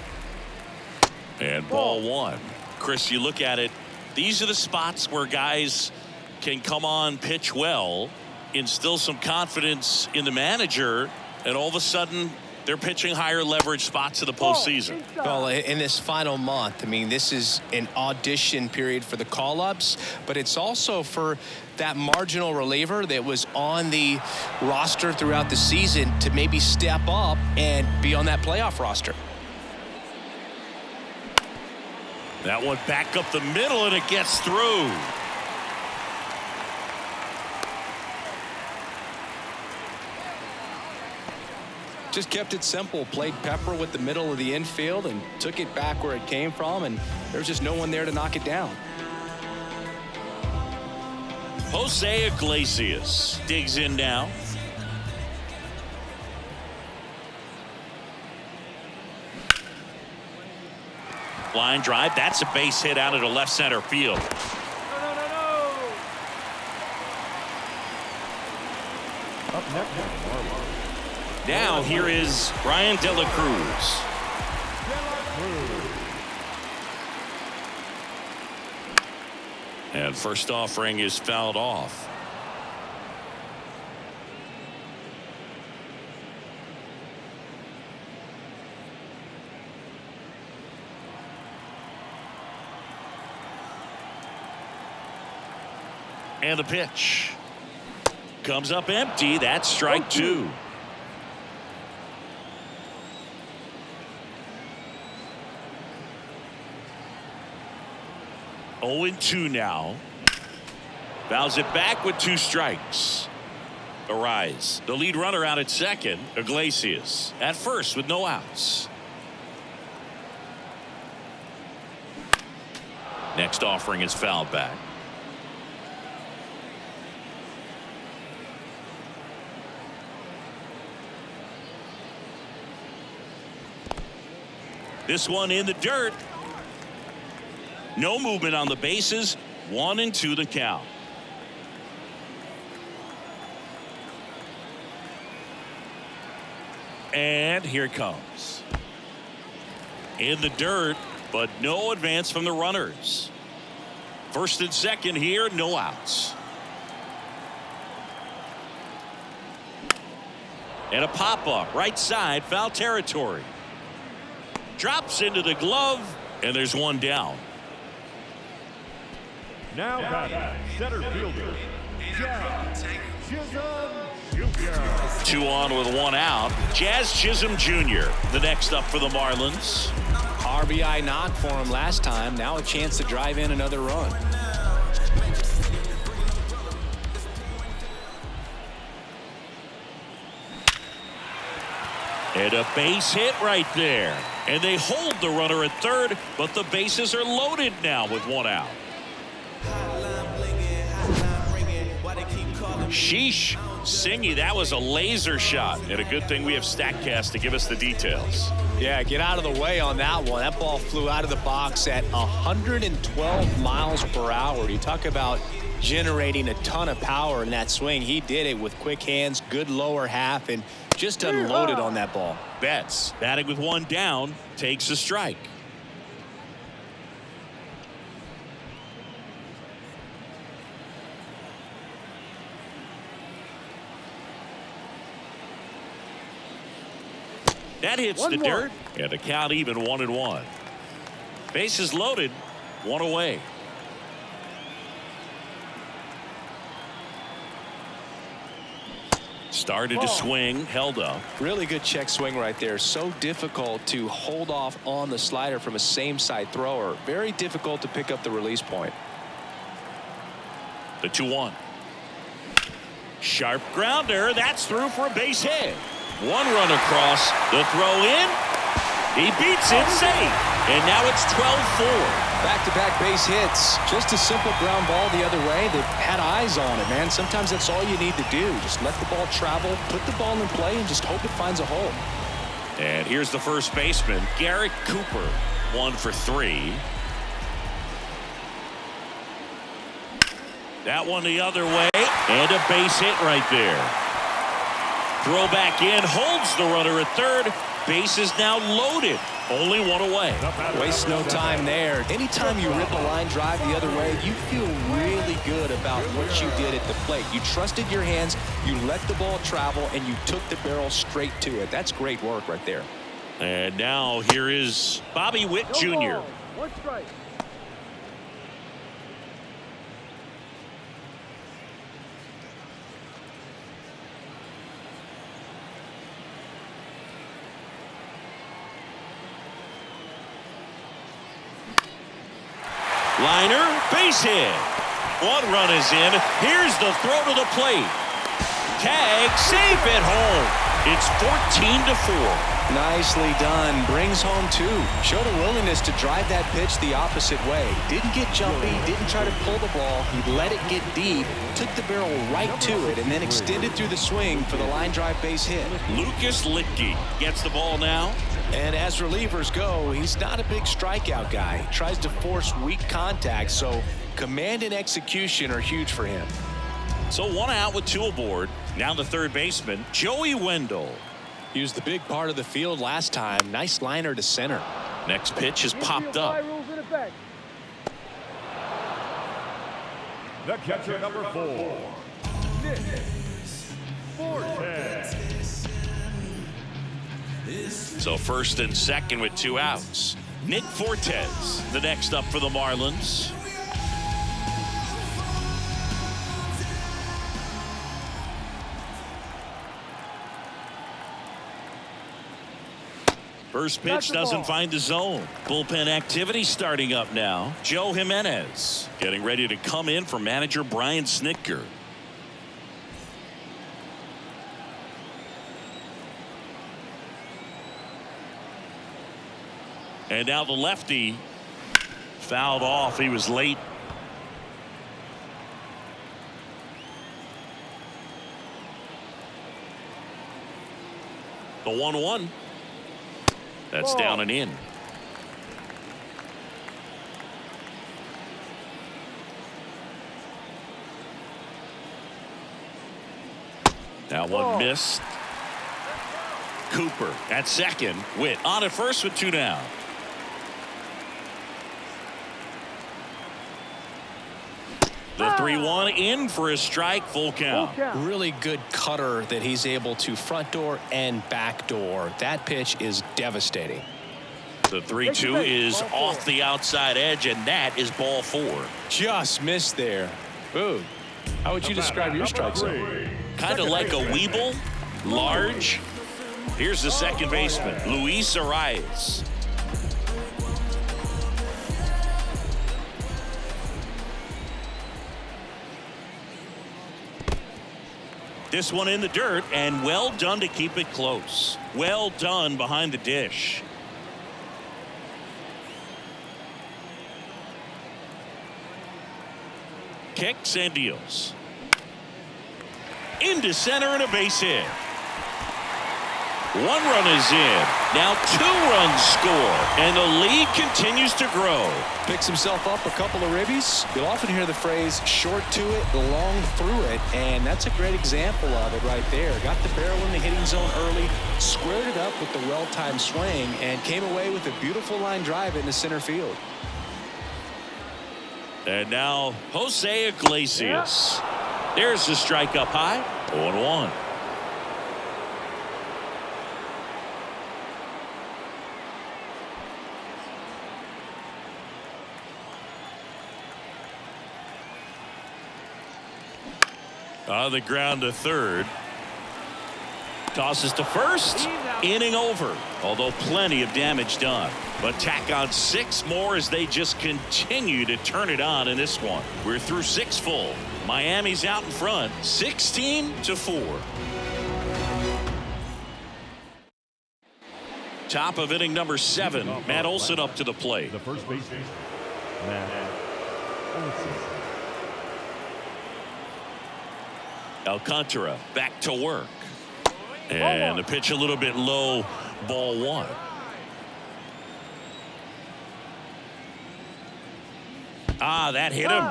S1: And ball 1. Chris, you look at it, these are the spots where guys can come on, pitch well, instill some confidence in the manager, and all of a sudden they're pitching higher leverage spots in the postseason.
S3: Well, in this final month, I mean, this is an audition period for the call-ups, but it's also for that marginal reliever that was on the roster throughout the season to maybe step up and be on that playoff roster.
S1: That one back up the middle, and it gets through.
S2: Just kept it simple, played pepper with the middle of the infield and took it back where it came from, and there's just no one there to knock it down.
S1: Jose Iglesias digs in now. Line drive, that's a base hit out into left center field.
S4: up next, Marlins.
S1: Now here is Brian De La Cruz. And first offering is fouled off. And the pitch comes up empty. That's strike two. Oh, 2 now. Fouls it back with 2 strikes. Arise. The lead runner out at second. Iglesias at first with no outs. Next offering is fouled back. This one in the dirt. No movement on the bases. 1-2 the count. And here it comes. In the dirt, but no advance from the runners. First and second here, no outs. And a pop-up right side, foul territory. Drops into the glove, and there's one down.
S4: Now batting, center fielder, Jack Chisholm
S1: 2 on with 1 out. Jazz Chisholm Jr., the next up for the Marlins.
S3: RBI knock for him last time. Now a chance to drive in another run.
S1: And a base hit right there. And they hold the runner at third, but the bases are loaded now with 1 out. Sheesh. Singy, that was a laser shot. And a good thing we have StatCast to give us the details.
S3: Yeah, get out of the way on that one. That ball flew out of the box at 112 miles per hour. You talk about generating a ton of power in that swing. He did it with quick hands, good lower half, and just unloaded on that ball.
S1: Betts, batting with 1 down, takes a strike. That hits the dirt, and the count even 1-1. Bases loaded, 1 away. Started to swing, held up.
S3: Really good check swing right there. So difficult to hold off on the slider from a same side thrower. Very difficult to pick up the release point.
S1: The 2-1. Sharp grounder. That's through for a base hit. 1 run across. The throw in. He beats it safe. And now it's 12-4.
S3: Back-to-back base hits. Just a simple ground ball the other way. They've had eyes on it, man. Sometimes that's all you need to do. Just let the ball travel, put the ball in play, and just hope it finds a hole.
S1: And here's the first baseman, Garrett Cooper. 1 for 3. That one the other way. And a base hit right there. Throw back in, holds the runner at third. Base is now loaded. Only 1 away.
S3: Waste no time there. Anytime you rip a line drive the other way, you feel really good about what you did at the plate. You trusted your hands, you let the ball travel, and you took the barrel straight to it. That's great work right there.
S1: And now here is Bobby Witt Jr.
S5: 1 strike.
S1: Liner, base hit. 1 run is in. Here's the throw to the plate. Tag, safe at home. It's 14-4.
S3: Nicely done. Brings home 2. Showed a willingness to drive that pitch the opposite way. Didn't get jumpy, didn't try to pull the ball. He let it get deep, took the barrel right to it, and then extended through the swing for the line drive base hit.
S1: Lucas Litke gets the ball now.
S3: And as relievers go, he's not a big strikeout guy. He tries to force weak contact, so command and execution are huge for him.
S1: So 1 out with 2 aboard. Now the third baseman, Joey Wendell.
S3: He was the big part of the field last time. Nice liner to center.
S1: Next pitch has popped up.
S4: The catcher, number 4.
S1: So first and second with 2 outs. Nick Fortes, the next up for the Marlins. First pitch doesn't find the zone. Bullpen activity starting up now. Joe Jimenez getting ready to come in for manager Brian Snitker. And now the lefty fouled off. He was late. The 1-1. That's down and in. That one missed. Cooper at second. Witt on at first with 2 down. The 3-1 in for a strike, full count.
S3: Really good cutter that he's able to front door and back door. That pitch is devastating.
S1: The 3-2 is off the outside edge, and that is ball 4.
S3: Just missed there. Ooh. How would you describe your strike zone?
S1: Kind of like a Weeble, large. Here's the second baseman, Luis Arias. This one in the dirt, and well done to keep it close. Well done behind the dish. Kicks and deals. Into center and a base hit. One run is in. Now 2 runs score, and the lead continues to grow.
S3: Picks himself up a couple of ribbies. You'll often hear the phrase short to it, long through it, and that's a great example of it right there. Got the barrel in the hitting zone early, squared it up with the well-timed swing, and came away with a beautiful line drive into center field.
S1: And now Jose Iglesias. There's the strike up high. 0-1. On the ground to third. Tosses to first. Inning over. Although plenty of damage done. But tack on 6 more as they just continue to turn it on in this one. We're through 6 full. Miami's out in front, 16-4. Top of inning number 7. Matt Olson up to the plate.
S4: The first baseman, Matt Olson.
S1: Alcantara back to work. And the pitch a little bit low, ball 1. That hit him.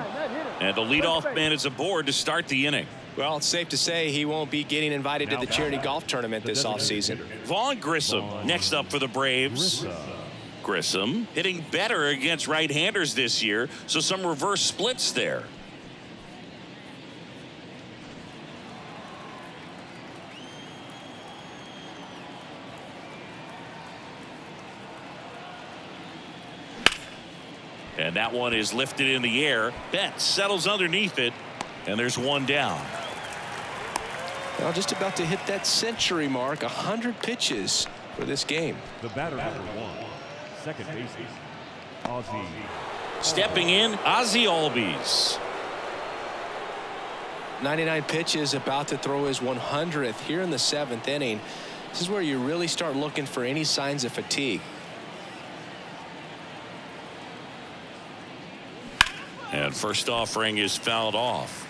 S1: And the leadoff man is aboard to start the inning.
S3: Well, it's safe to say he won't be getting invited to the charity golf tournament this offseason.
S1: Vaughn Grissom next up for the Braves. Grissom hitting better against right-handers this year, so some reverse splits there. And that one is lifted in the air. Betts settles underneath it, and there's 1 down.
S3: Well, just about to hit that century mark. 100 pitches for this game.
S4: The batter number 1, second baseman, Ozzie.
S1: Stepping in, Ozzie Albies.
S3: 99 pitches, about to throw his 100th here in the 7th inning. This is where you really start looking for any signs of fatigue.
S1: And first offering is fouled off.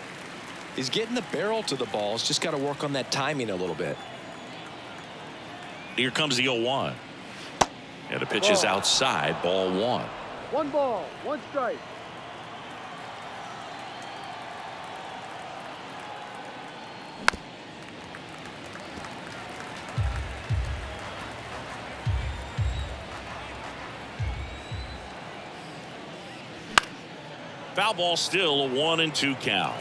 S3: He's getting the barrel to the balls. Just got to work on that timing a little bit.
S1: Here comes the 0-1. And the pitch is outside, ball 1.
S5: 1 ball, 1 strike.
S1: Foul ball, still a 1-2 count.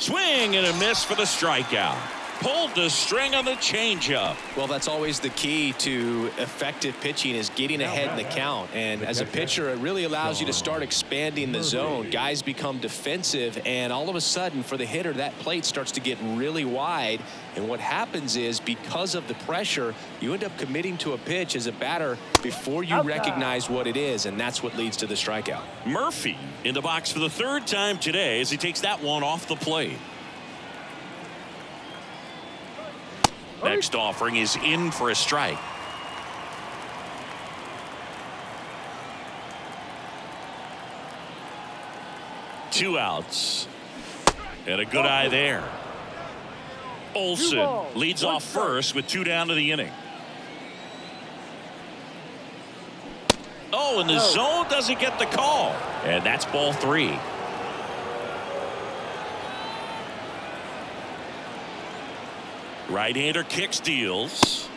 S1: Swing and a miss for the strikeout. Pulled the string on the changeup.
S3: Well, that's always the key to effective pitching, is getting ahead in the count. And as a pitcher, it really allows you to start expanding the zone. Guys become defensive, and all of a sudden, for the hitter, that plate starts to get really wide. And what happens is, because of the pressure, you end up committing to a pitch as a batter before you recognize what it is, and that's what leads to the strikeout.
S1: Murphy in the box for the 3rd time today as he takes that one off the plate. Next offering is in for a strike. Two outs. And a good eye there. Olson leads off first with 2 down to the inning. Oh, and the zone doesn't get the call. And that's ball 3. Right-hander kicks, deals.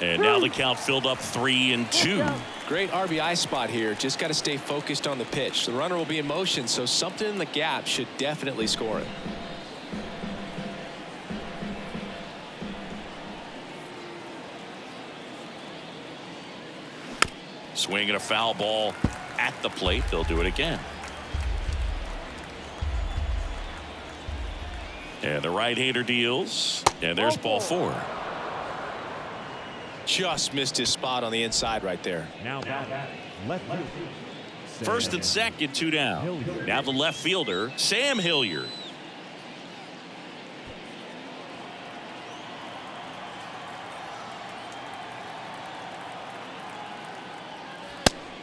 S1: And now the count filled up 3-2.
S3: Great RBI spot here. Just got to stay focused on the pitch. The runner will be in motion, so something in the gap should definitely score it.
S1: Swing and a foul ball. at the plate. They'll do it again. And the right-hander deals. And there's ball 4.
S3: Just missed his spot on the inside right there.
S4: Now back, left field.
S1: First and second, 2 down. Now the left fielder, Sam Hilliard.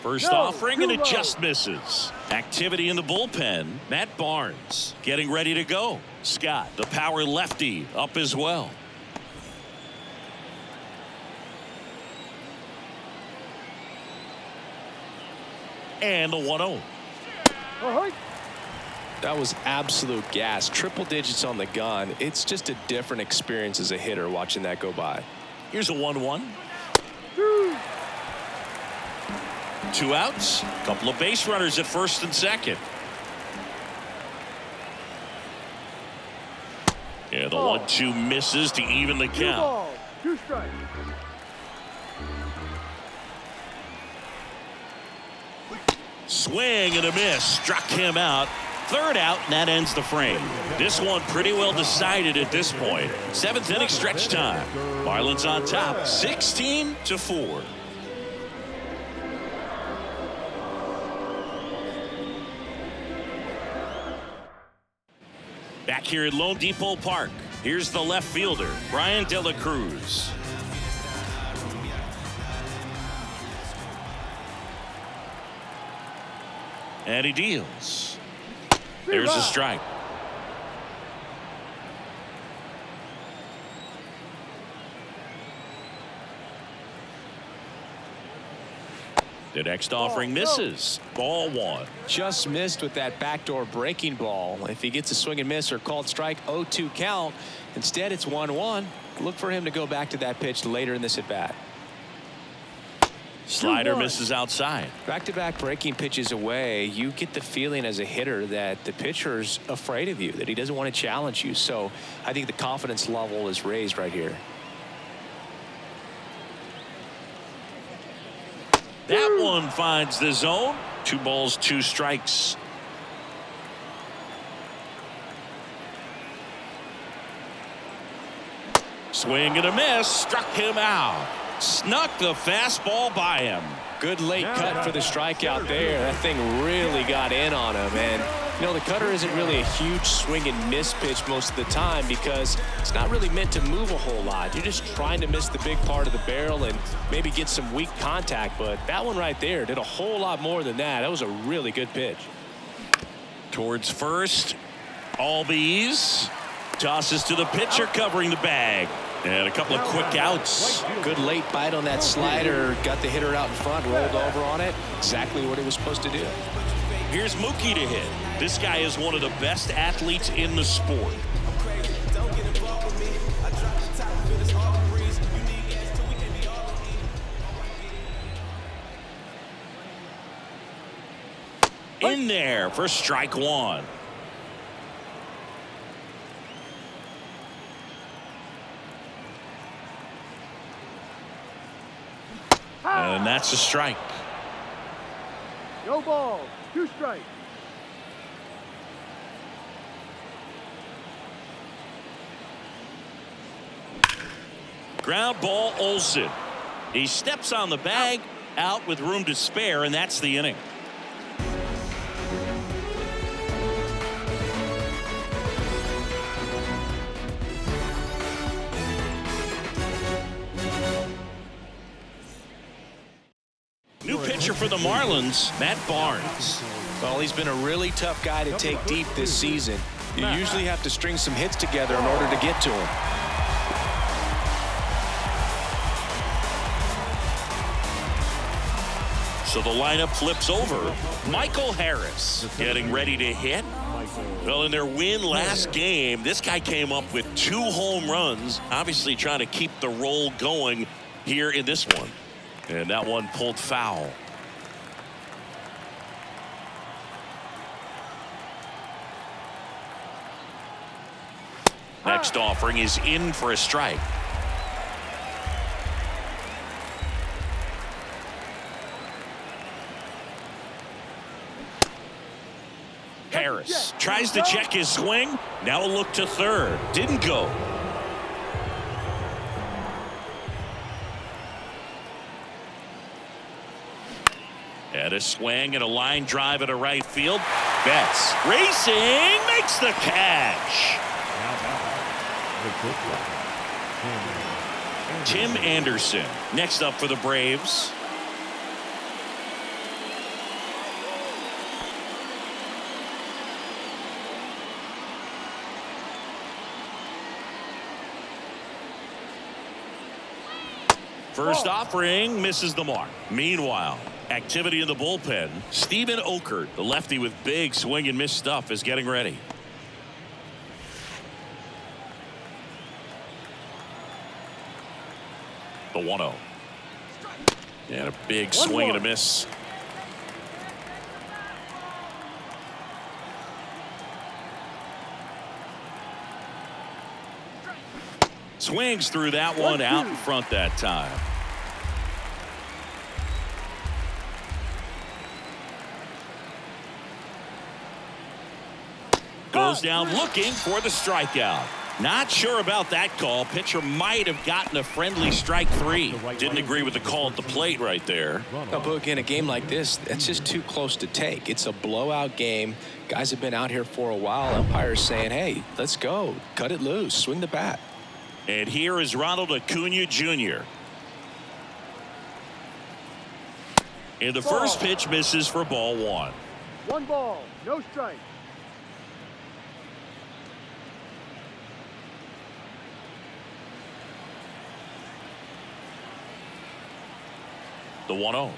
S1: First offering, and it just misses. Activity in the bullpen. Matt Barnes getting ready to go. Scott, the power lefty, up as well. And the 1-0.
S3: That was absolute gas. Triple digits on the gun. It's just a different experience as a hitter watching that go by.
S1: Here's a 1-1. 2 outs. Couple of base runners at first and second. Yeah, the 1-2 misses to even the count.
S5: 2 balls, 2 strikes.
S1: Swing and a miss. Struck him out. 3rd out, and that ends the frame. This one pretty well decided at this point. 7th inning stretch time. Marlins on top, 16-4. Back here at Lone Depot Park, here's the left fielder, Brian De La Cruz. And he deals. There's a strike. The next offering misses. Ball 1.
S3: Just missed with that backdoor breaking ball. If he gets a swing and miss or called strike, 0-2 count. Instead, it's 1-1. Look for him to go back to that pitch later in this at bat.
S1: Slider misses outside.
S3: Back-to-back breaking pitches away, you get the feeling as a hitter that the pitcher's afraid of you, that he doesn't want to challenge you. So I think the confidence level is raised right here.
S1: That one finds the zone. 2 balls, 2 strikes. Swing and a miss. Struck him out. Snuck the fastball by him.
S3: Good late cut for the strikeout there. That thing really got in on him. And, you know, the cutter isn't really a huge swing and miss pitch most of the time because it's not really meant to move a whole lot. You're just trying to miss the big part of the barrel and maybe get some weak contact. But that one right there did a whole lot more than that. That was a really good pitch.
S1: Towards first. Albies tosses to the pitcher covering the bag. And a couple of quick outs.
S3: Good late bite on that slider. Got the hitter out in front, rolled over on it. Exactly what he was supposed to do.
S1: Here's Mookie to hit. This guy is one of the best athletes in the sport. In there for strike 1. And that's a strike.
S5: No ball, 2 strikes.
S1: Ground ball, Olsen. He steps on the bag, out with room to spare, and that's the inning. New pitcher for the Marlins, Matt Barnes.
S3: Well, he's been a really tough guy to take deep this season. You usually have to string some hits together in order to get to him.
S1: So the lineup flips over. Michael Harris getting ready to hit. Well, in their win last game, this guy came up with 2 home runs, obviously trying to keep the roll going here in this one. And that one pulled foul. Next offering is in for a strike. Tries to check his swing. Now a look to third. Didn't go. And a swing and a line drive at a right field. Betts racing, makes the catch. Tim Anderson next up for the Braves. First offering misses the mark. Meanwhile, activity in the bullpen. Steven Okert, the lefty with big swing and miss stuff, is getting ready. The 1-0. And a big swing and a miss. Swings through that one out in front that time. Goes down looking for the strikeout. Not sure about that call. Pitcher might have gotten a friendly strike three. Didn't agree with the call at the plate right there.
S3: Now, Book, in a game like this, that's just too close to take. It's a blowout game. Guys have been out here for a while. Umpires saying, hey, let's go. Cut it loose. Swing the bat.
S1: And here is Ronald Acuna Jr. And the first pitch misses for ball one.
S5: 1 ball, no strike.
S1: The 1-0.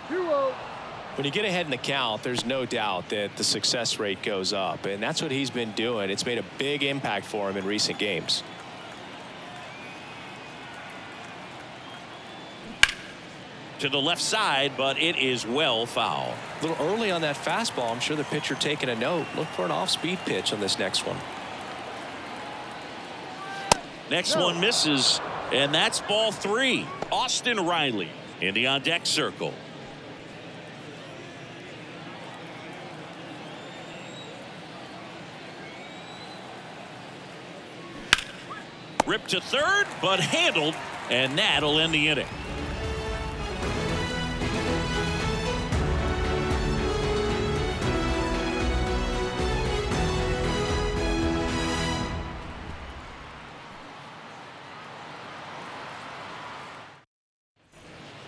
S5: 2-0.
S3: When you get ahead in the count, there's no doubt that the success rate goes up, and that's what he's been doing. It's made a big impact for him in recent games.
S1: To the left side, but it is well foul.
S3: A little early on that fastball. I'm sure the pitcher taking a note. Look for an off-speed pitch on this next one.
S1: Next one misses, and that's ball 3. Austin Riley in the on-deck circle. Ripped to third, but handled, and that'll end the inning.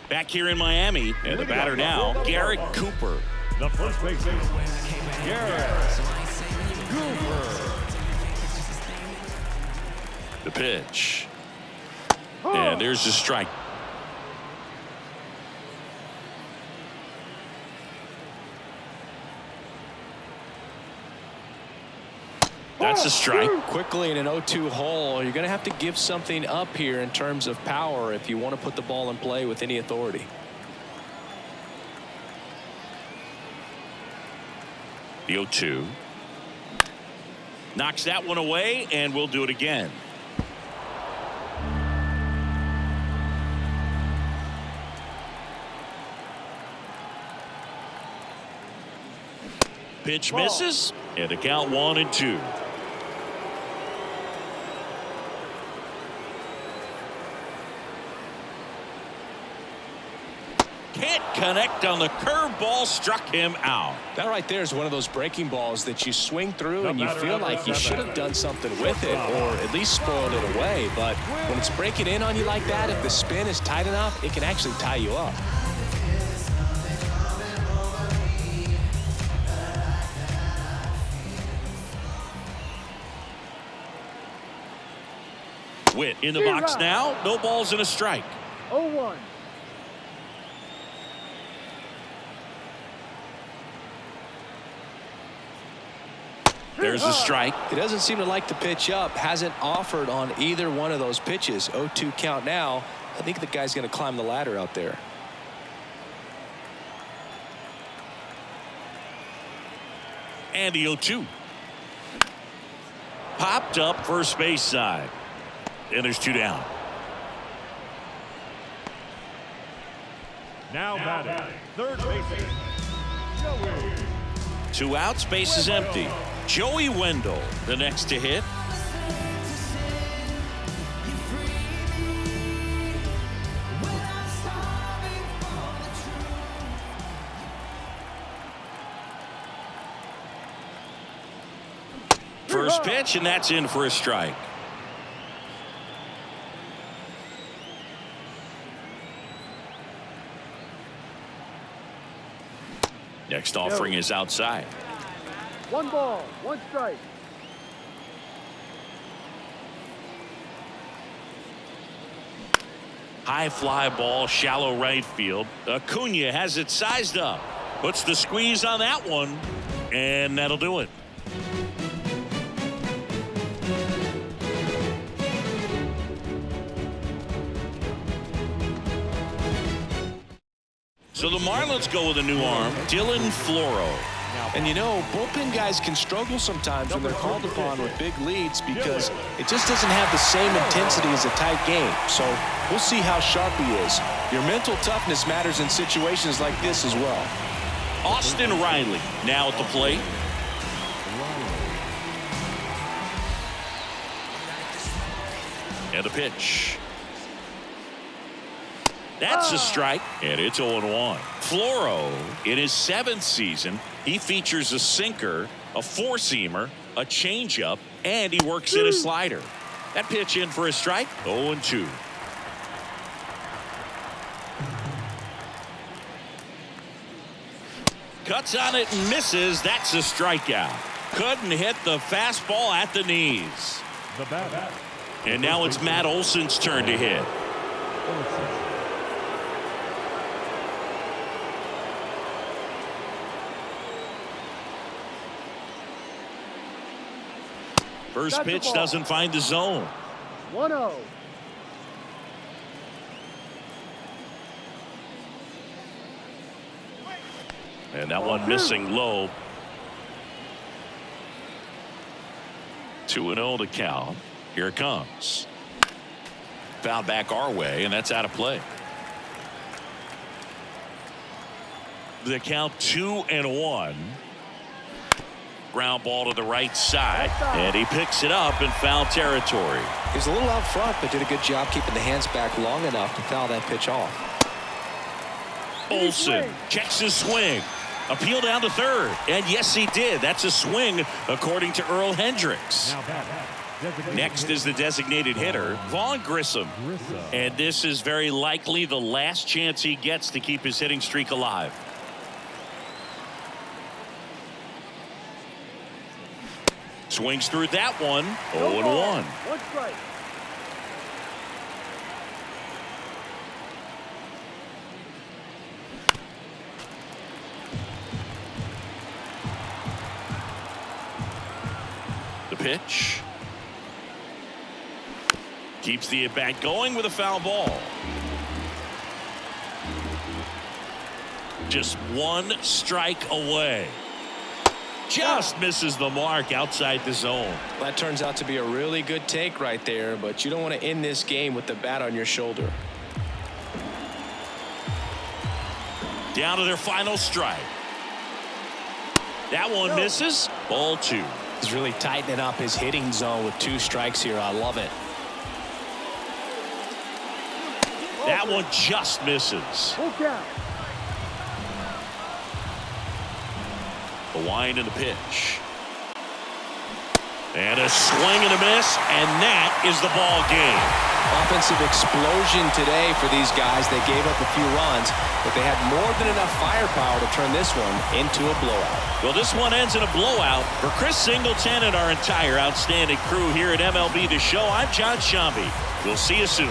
S1: Back here in Miami, and the batter now, Garrett Cooper.
S4: The first baseman, Garrett Cooper.
S1: The pitch. And there's the strike. That's a strike.
S3: Quickly in an 0-2 hole, you're going to have to give something up here in terms of power if you want to put the ball in play with any authority.
S1: The 0-2. Knocks that one away, and we'll do it again. Pitch misses, and the count 1-2. Can't connect on the curveball, struck him out.
S3: That right there is one of those breaking balls that you swing through and you feel like you should have done something with it or at least spoiled it away. But when it's breaking in on you like that, if the spin is tight enough, it can actually tie you up.
S1: Witt in the box now. No balls and a strike.
S5: 0-1.
S1: There's a strike.
S3: He doesn't seem to like the pitch up. Hasn't offered on either one of those pitches. 0-2 count now. I think the guy's going to climb the ladder out there.
S1: And the 0-2. Popped up first base side. And there's 2 down.
S4: Now batting, third baseman, Joey
S1: 2 outs, base is empty. Joey Wendell, the next to hit. First pitch, and that's in for a strike. Next offering is outside.
S5: 1 ball, 1 strike.
S1: High fly ball, shallow right field. Acuna has it sized up. Puts the squeeze on that one, and that'll do it. So the Marlins go with a new arm, Dylan Floro.
S3: And you know, bullpen guys can struggle sometimes when they're called upon with big leads because it just doesn't have the same intensity as a tight game. So we'll see how sharp he is. Your mental toughness matters in situations like this as well.
S1: Austin Riley now at the plate. And a pitch. That's a strike, and it's 0-1. Floro, in his 7th season, he features a sinker, a four-seamer, a changeup, and he works in a slider. That pitch in for a strike, 0-2. Cuts on it and misses. That's a strikeout. Couldn't hit the fastball at the knees. And now it's Matt Olson's turn to hit. First pitch doesn't find the zone.
S5: 1-0.
S1: And that one missing low. 2-0 to count. Here it comes. Foul back our way, and that's out of play. The count 2-1. Ground ball to the right side, and he picks it up in foul territory.
S3: He's a little out front, but did a good job keeping the hands back long enough to foul that pitch off.
S1: Olson checks his swing. Appeal down to third, and yes, he did. That's a swing, according to Earl Hendricks. Next is the designated hitter, Vaughn Grissom. And this is very likely the last chance he gets to keep his hitting streak alive. Swings through that one. 0-1.
S5: 1 strike.
S1: The pitch. Keeps the at-bat going with a foul ball. Just 1 strike away. Just misses the mark outside the zone.
S3: That turns out to be a really good take right there, but you don't want to end this game with the bat on your shoulder.
S1: Down to their final strike. That one misses. Ball 2.
S3: He's really tightening up his hitting zone with 2 strikes here. I love it.
S1: That one just misses.
S5: Full count.
S1: The wind and the pitch. And a swing and a miss, and that is the ball game.
S3: Offensive explosion today for these guys. They gave up a few runs, but they had more than enough firepower to turn this one into a blowout.
S1: Well, this one ends in a blowout. For Chris Singleton and our entire outstanding crew here at MLB The Show, I'm John Shambi. We'll see you soon.